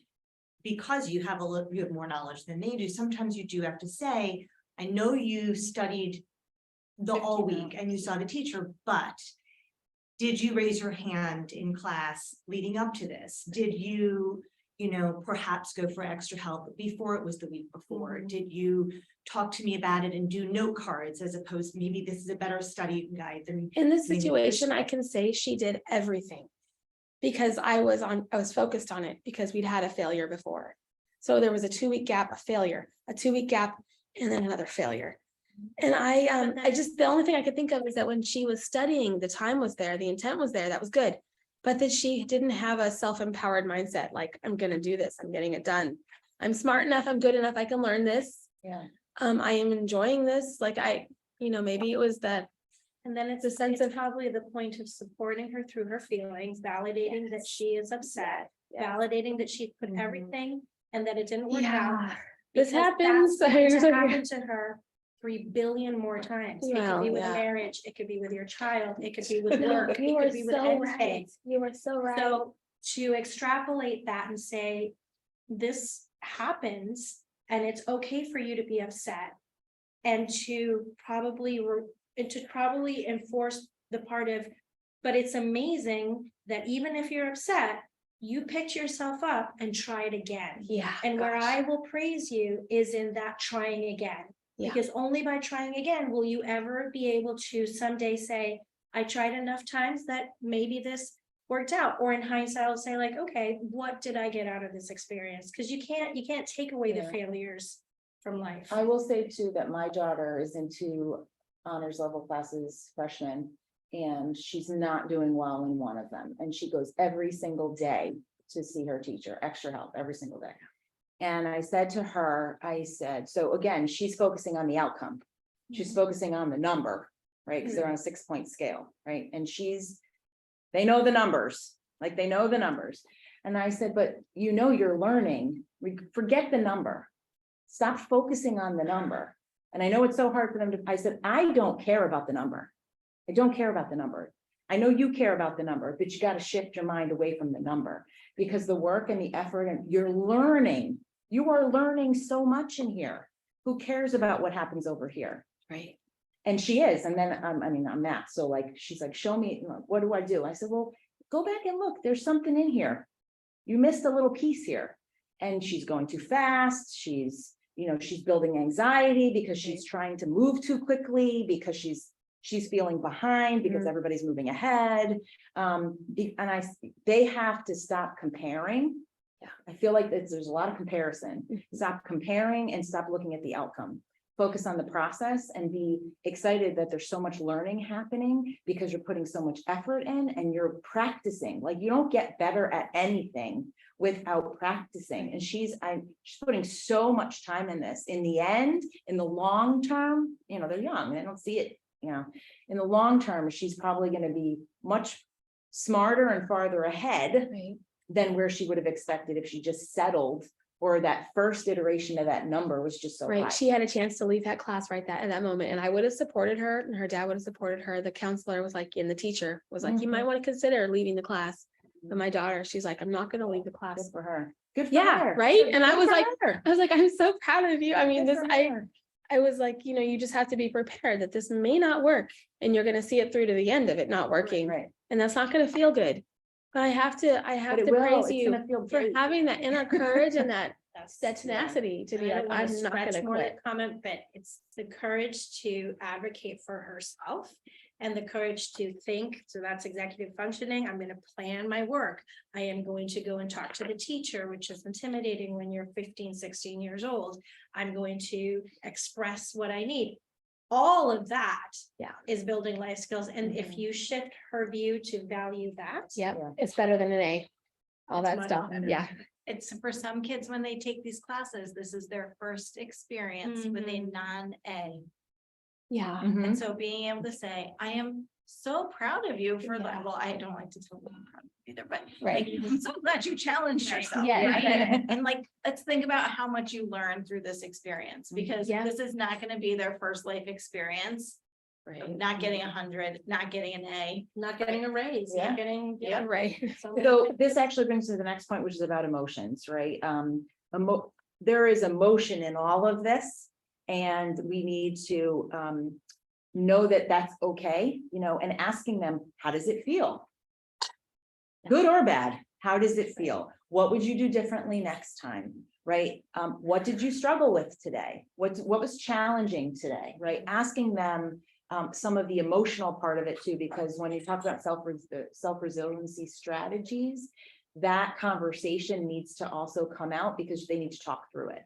Because you have you have more knowledge than they do, sometimes you do have to say, I know you studied the all week and you saw the teacher, but. Did you raise your hand in class leading up to this? Did you, perhaps go for extra help before it was the week before? Did you talk to me about it and do note cards as opposed, maybe this is a better study guide than. In this maybe situation, I can say she did everything. Because I was focused on it because we'd had a failure before. So there was a 2-week gap, a failure, a 2-week gap, and then another failure. And the only thing I could think of is that when she was studying, the time was there, the intent was there, that was good. But that she didn't have a self-empowered mindset, like, I'm gonna do this, I'm getting it done. I'm smart enough, I'm good enough, I can learn this. Yeah. I am enjoying this, like maybe it was that. And then it's The sense it's probably the point of supporting her through her feelings, validating that she is upset, validating that she put everything and that it didn't work out. This because happens. that's going to happen to her 3 billion more times. It could Well, be with yeah. marriage, it could be with your child, it could be with work, it You are could be with so anything. right. You are so right. So to extrapolate that and say, this happens and it's okay for you to be upset. And to probably enforce the part of, but it's amazing that even if you're upset, you picked yourself up and try it again. Yeah. And where gosh. I will praise you is in that trying again. Yeah. Because only by trying again will you ever be able to someday say, I tried enough times that maybe this worked out. Or in hindsight, I'll say like, okay, what did I get out of this experience? Because you can't take away the failures from life. I will say too, that my daughter is in 2 honors level classes, freshman, and she's not doing well in one of them. And she goes every single day to see her teacher, extra help every single day. And I said to her, I said, so again, she's focusing on the outcome. She's focusing on the number, right? Because they're on a 6-point scale, right? And they know the numbers, like they know the numbers. And I said, but you know, you're learning, forget the number. Stop focusing on the number. And I know it's so hard for them to, I said, I don't care about the number. I don't care about the number. I know you care about the number, but you got to shift your mind away from the number, because the work and the effort and you're learning, you are learning so much in here. Who cares about what happens over here? Right. And she is. And then, I mean, I'm math. So like, she's like, show me, what do I do? I said, well, go back and look, there's something in here. You missed a little piece here. And she's going too fast. She's building anxiety because she's trying to move too quickly, because she's feeling behind because everybody's moving ahead. They have to stop comparing. Yeah, I feel like there's a lot of comparison. Stop comparing and stop looking at the outcome. Focus on the process and be excited that there's so much learning happening, because you're putting so much effort in and you're practicing. Like, you don't get better at anything without practicing. And she's putting so much time in this. In the end, in the long term, they're young, they don't see it, in the long term, she's probably going to be much smarter and farther ahead than where she would have expected if she just settled, or that first iteration of that number was just so high. Right. She had a chance to leave that class right at that moment. And I would have supported her, and her dad would have supported her. The counselor was like, and the teacher was like, you might want to consider leaving the class. But my daughter, she's like, I'm not going to leave the class. Good for her. Good for Yeah. her. Right. And I Good was for like, her. I'm so proud of you. I mean, Good for her. I was like, you just have to be prepared that this may not work, and you're going to see it through to the end of it not working. Right. And that's not going to feel good. But I have to But it will. praise It's you gonna feel for great. having that inner courage and that That's tenacity to be I like, don't wanna I'm not stretch gonna more quit. to comment, but it's the courage to advocate for herself and the courage to think. So that's executive functioning. I'm going to plan my work. I am going to go and talk to the teacher, which is intimidating when you're 15, 16 years old. I'm going to express what I need. All of that is building life skills. And if you shift her view to value that. Yep, it's better than an A. All It's that much stuff. better. Yeah. It's for some kids, when they take these classes, this is their first experience with a non-A. Yeah. And so being able to say, I am so proud of you for that. Well, I don't like to tell them I'm proud either, but Right. like, I'm so glad you challenged yourself. Yeah. Right? And like, let's think about how much you learned through this experience, because Yeah. this is not going to be their first life experience. Of not getting 100, not getting an A, Not getting a raise, Yeah. not getting. Yeah. Right. So this actually brings to the next point, which is about emotions, right? There is emotion in all of this, and we need to know that that's okay, and asking them, how does it feel? Good or bad? How does it feel? What would you do differently next time? Right? What did you struggle with today? What was challenging today? Right? Asking them some of the emotional part of it too, because when you talk about self-resiliency strategies, that conversation needs to also come out, because they need to talk through it.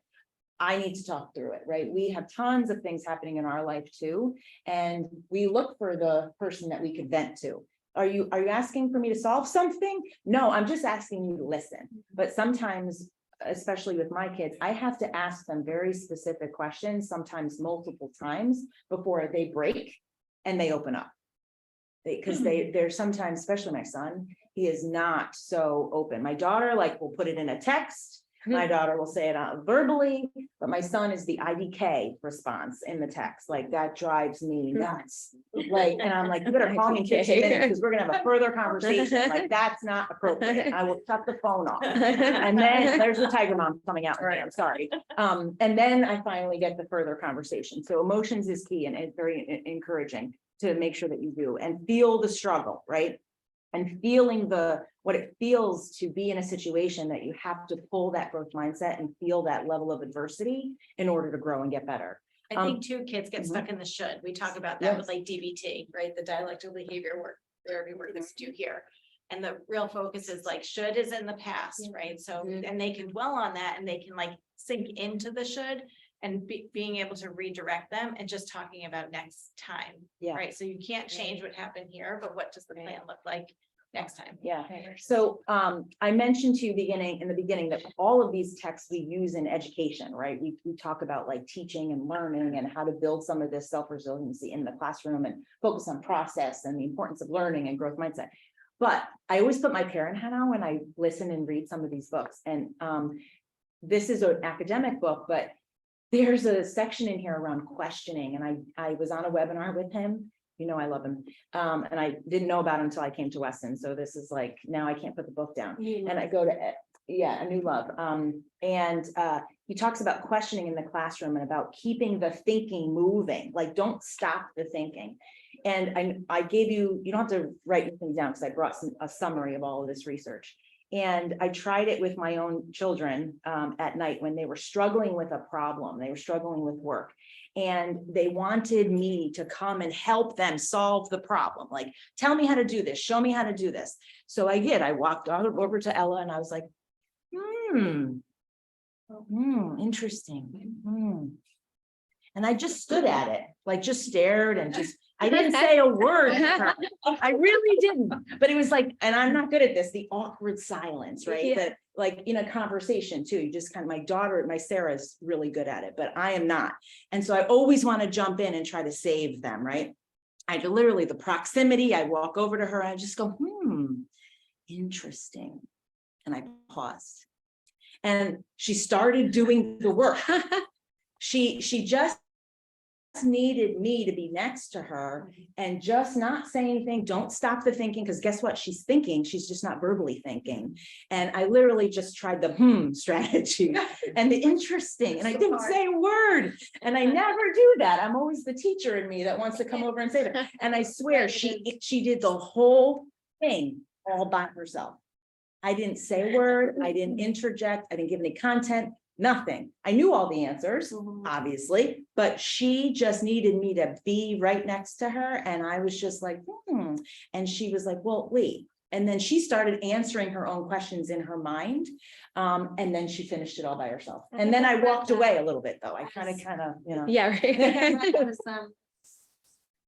I need to talk through it, right? We have tons of things happening in our life too, and we look for the person that we could vent to. Are you asking for me to solve something? No, I'm just asking you to listen. But sometimes, especially with my kids, I have to ask them very specific questions, sometimes multiple times, before they break and they open up. Because they're sometimes, especially my son, he is not so open. My daughter will put it in a text. My daughter will say it out verbally, but my son is the IDK response in the text. Like, that drives me nuts. And I'm like, you better call me in 15 minutes, because we're gonna have a further conversation. Like, that's not appropriate. I will shut the phone off. And then there's the tiger mom coming out. Right, I'm sorry. And then I finally get the further conversation. So emotions is key, and it's very encouraging to make sure that you do and feel the struggle, right? And feeling what it feels to be in a situation that you have to pull that growth mindset and feel that level of adversity in order to grow and get better. I think too, kids get stuck in the should. We talk about that with like DBT, right? The dialectical behavior work, therapy work that's due here. And the real focus is like, should is in the past, right? So, and they can dwell on that, and they can like sink into the should, and being able to redirect them and just talking about next time. Yeah. Right. So you can't change what happened here, but what does the plan look like next time. Yeah, so I mentioned to you in the beginning that all of these texts we use in education, right? We talk about like teaching and learning and how to build some of this self-resiliency in the classroom and focus on process and the importance of learning and growth mindset. But I always put my parent hat on when I listen and read some of these books. And this is an academic book, but there's a section in here around questioning. And I was on a webinar with him. You know, I love him. And I didn't know about him until I came to Weston. So this is like, now I can't put the book down. And I go to, A New Love. And he talks about questioning in the classroom and about keeping the thinking moving, like don't stop the thinking. And I gave you, you don't have to write anything down because I brought a summary of all of this research. And I tried it with my own children at night when they were struggling with a problem, they were struggling with work. And they wanted me to come and help them solve the problem. Like, tell me how to do this, show me how to do this. So I did, I walked over to Ella and I was like, interesting. And I just stood at it, like just stared and just, I didn't say a word. I really didn't, but it was like, and I'm not good at this, the awkward silence, right? Yeah. That like in a conversation too, you just kind of, my daughter, my Sarah's really good at it, but I am not. And so I always want to jump in and try to save them, right? I literally, the proximity, I walk over to her and I just go, interesting. And I paused. And she started doing the work. She just needed me to be next to her and just not say anything. Don't stop the thinking, because guess what? She's thinking, she's just not verbally thinking. And I literally just tried the strategy and the interesting, and I didn't say a word. And I never do that. I'm always the teacher in me that wants to come over and say that. And I swear she did the whole thing all by herself. I didn't say a word. I didn't interject. I didn't give any content. Nothing. I knew all the answers, obviously, but she just needed me to be right next to her. And I was just like, And she was like, well, wait. And then she started answering her own questions in her mind. And then she finished it all by herself. And then I walked away a little bit though. I kind of, you know. Yeah, right.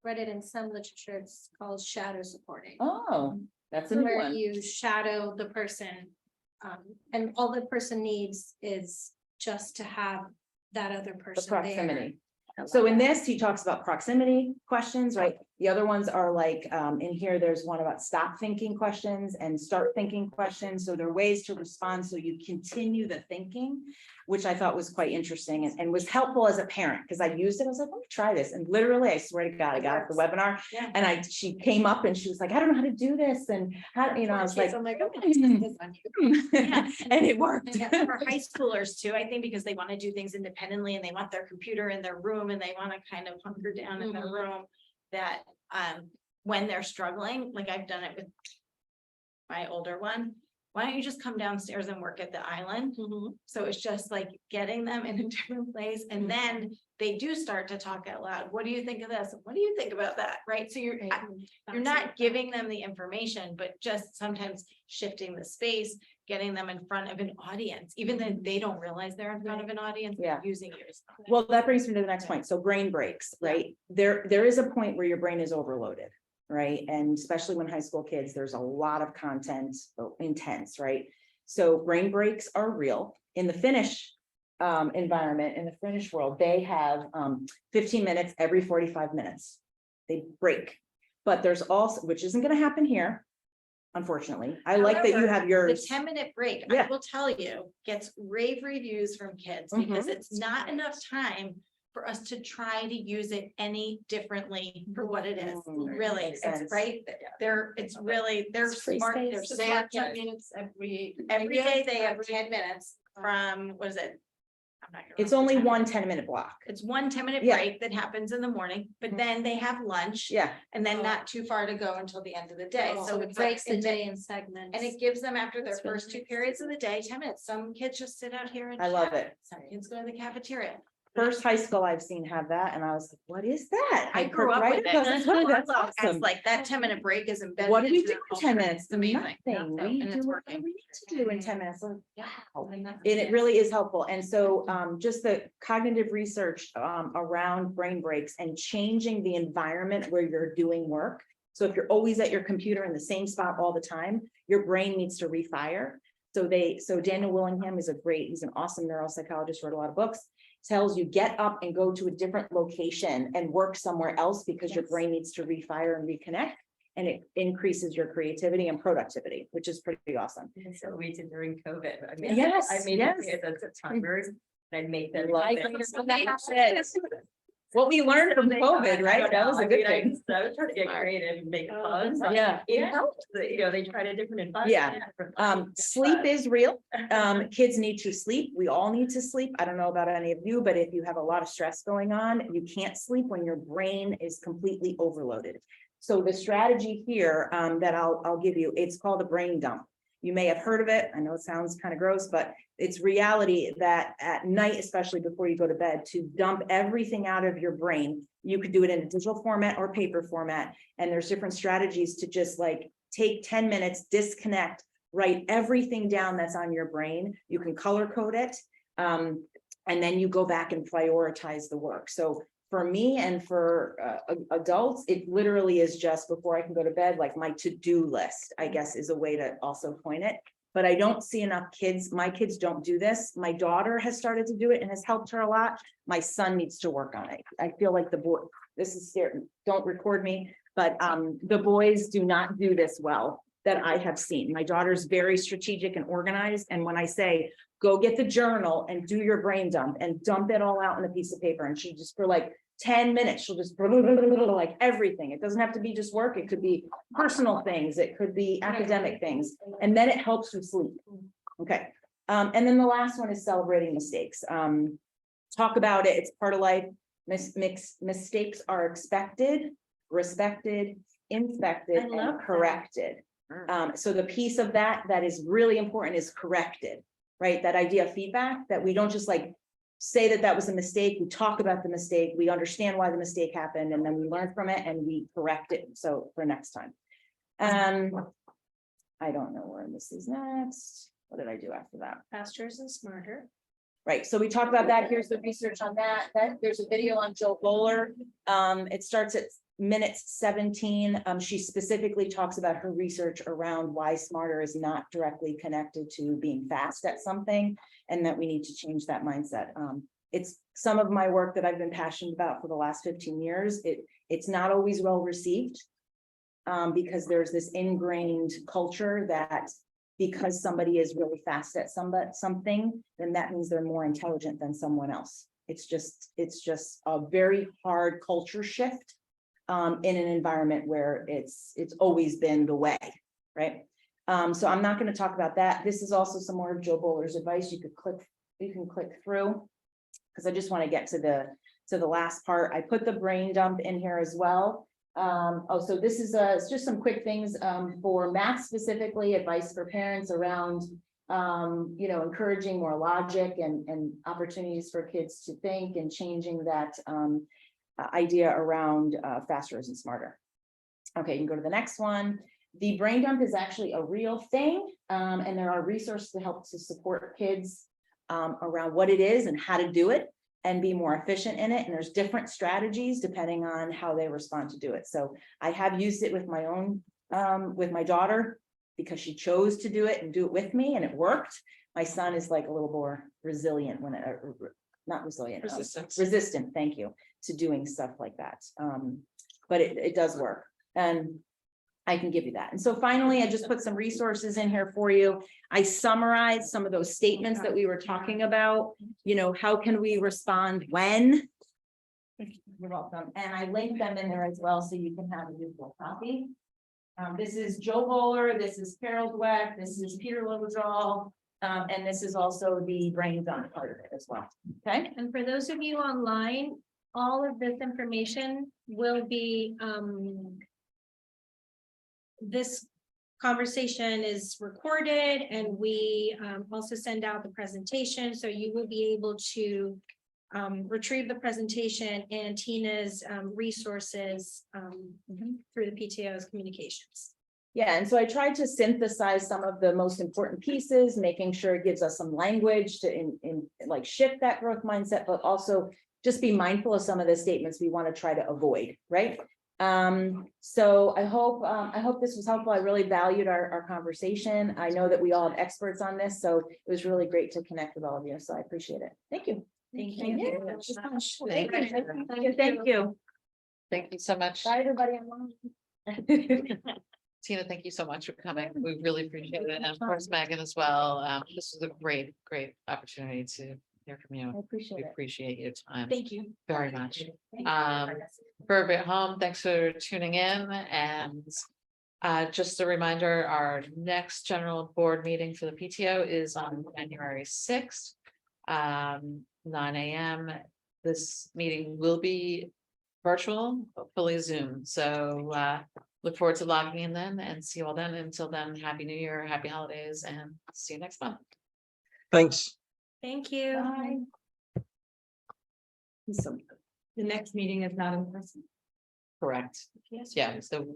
Read it in some literature, it's called shadow supporting. Oh, that's a new Where one. you shadow the person, and all the person needs is just to have that other The person proximity. there. So in this, he talks about proximity questions, right? The other ones are like, in here, there's one about stop thinking questions and start thinking questions. So there are ways to respond. So you continue the thinking, which I thought was quite interesting and was helpful as a parent, because I used it. I was like, let me try this. And literally, I swear to God, I got the webinar and she came up and she was like, I don't know how to do this. And how, you know, I was like, I'm like, okay. and it worked. For high schoolers too, I think, because they want to do things independently and they want their computer in their room and they want to kind of hunker down in their room, that when they're struggling, like I've done it with my older one, why don't you just come downstairs and work at the island? So it's just like getting them in a different place, and then they do start to talk out loud. What do you think of this? What do you think about that? Right? So you're not giving them the information, but just sometimes shifting the space, getting them in front of an audience, even though they don't realize they're in front of an audience, Yeah. using you. Well, that brings me to the next point. So brain breaks, right? There is a point where your brain is overloaded, right? And especially when high school kids, there's a lot of content, intense, right? So brain breaks are real. In the Finnish environment, in the Finnish world, they have 15 minutes every 45 minutes. They break. But there's also, which isn't going to happen here, unfortunately. I like that you have yours. The 10-minute break, Yeah. I will tell you, gets rave reviews from kids because it's not enough time for us to try to use it any differently for what it is. Really, Makes it's sense. right. It's really, they're It's free smart. space. They're So they have smart. 10 minutes every Every day they have 10 minutes from, what is it? I'm not gonna It's remember only the time. one 10-minute block. It's one 10-minute Yeah. break that happens in the morning, but then they have lunch. Yeah. And then not too far to go until the end of the day. So it breaks the it's- day in segments. And it gives them, after their That's really first 2 periods of the day, 10 minutes. Some kids just sit out here and I love chat. it. Some kids go to the cafeteria. First high school I've seen have that, and I was like, what is that? I grew up right with across the street. it. That's As awesome. like that 10-minute break is embedded. What do we into do their for 10 culture. minutes? It's amazing. Nothing. We And do it's what working. we need to do in 10 minutes. Like, wow. And And it really is helpful. And so just the cognitive research around brain breaks and changing the environment where you're doing work So if you're always at your computer in the same spot all the time, your brain needs to refire. So Daniel Willingham is he's an awesome neuropsychologist, wrote a lot of books, tells you get up and go to a different location and work somewhere else because your brain needs to refire and reconnect. And it increases your creativity and productivity, which is pretty awesome. So we did during COVID. I mean, Yes, I made yes. the timers. I'd make them. What we learned from COVID, right? That was a good thing. I was trying to get creative and make fun. but Yeah. It helped, they tried a different environment. Yeah. Sleep is real. Kids need to sleep. We all need to sleep. I don't know about any of you, but if you have a lot of stress going on, you can't sleep when your brain is completely overloaded. So the strategy here that I'll give you, it's called a brain dump. You may have heard of it. I know it sounds kind of gross, but it's reality that at night, especially before you go to bed, to dump everything out of your brain. You could do it in a digital format or paper format. And there's different strategies to just like take 10 minutes, disconnect, write everything down that's on your brain. You can color code it. And then you go back and prioritize the work. So for me and for adults, it literally is just before I can go to bed, like my to-do list, I guess is a way to also point it. But I don't see enough kids. My kids don't do this. My daughter has started to do it and has helped her a lot. My son needs to work on it. I feel like the boy, this is here, don't record me, but the boys do not do this well that I have seen. My daughter's very strategic and organized. And when I say, go get the journal and do your brain dump and dump it all out on a piece of paper. And she just for like 10 minutes, she'll just like everything. It doesn't have to be just work. It could be personal things. It could be academic things. And then it helps you sleep. Okay. And then the last one is celebrating mistakes. Talk about it. It's part of life. Mistakes are expected, respected, inspected, and corrected. So the piece of that is really important is corrected, right? That idea of feedback, that we don't just like say that was a mistake. We talk about the mistake. We understand why the mistake happened, and then we learn from it and we correct it. So for next time. I don't know where this is next. What did I do after that? Faster and smarter. Right, so we talked about that. Here's the research on that. There's a video on Joe Bowler. It starts at minute 17. She specifically talks about her research around why smarter is not directly connected to being fast at something, and that we need to change that mindset. It's some of my work that I've been passionate about for the last 15 years. It's not always well received because there's this ingrained culture that because somebody is really fast at something, then that means they're more intelligent than someone else. It's just a very hard culture shift in an environment where it's always been the way, right? So I'm not going to talk about that. This is also some more of Joe Bowler's advice. You can click through because I just want to get to the last part. I put the brain dump in here as well. So this is it's just some quick things for math specifically, advice for parents around encouraging more logic and opportunities for kids to think and changing that idea around faster and smarter. Okay, you can go to the next one. The brain dump is actually a real thing, and there are resources to help to support kids around what it is and how to do it and be more efficient in it. And there's different strategies depending on how they respond to do it. So I have used it with my own, with my daughter, because she chose to do it and do it with me, and it worked. My son is like a little more resilient when it, not resilient, resistant, thank you, to doing stuff like that. But it does work. And I can give you that. And so finally, I just put some resources in here for you. I summarized some of those statements that we were talking about. How can we respond when? You're welcome. And I linked them in there as well, so you can have a visual copy. This is Joe Bowler, this is Carol Dweck, this is Peter Littlejohn, and this is also the brain dump part of it as well. Okay. And for those of you online, all of this information will be, this conversation is recorded, and we also send out the presentation, so you will be able to retrieve the presentation and Tina's resources through the PTO's communications. Yeah, and so I tried to synthesize some of the most important pieces, making sure it gives us some language to like shift that growth mindset, but also just be mindful of some of the statements we want to try to avoid, right? So I hope this was helpful. I really valued our conversation. I know that we all have experts on this, so it was really great to connect with all of you. So I appreciate it. Thank you. Thank Thank you. you. Thank you. Thank you. Thank you so much. Bye, everybody. Tina, thank you so much for coming. We really appreciate it. And of course, Megan as well. This was a great opportunity to hear from you. I appreciate We it. appreciate your time Thank you. very much. For everybody at home, thanks for tuning in, and just a reminder, our next general board meeting for the PTO is on January 6th, 9 AM. This meeting will be virtual, hopefully Zoom, so look forward to logging in then and see you all then. Until then, Happy New Year, happy holidays, and see you next month. Thanks. Thank you. Bye. So the next meeting is not in person. Correct. Yeah, so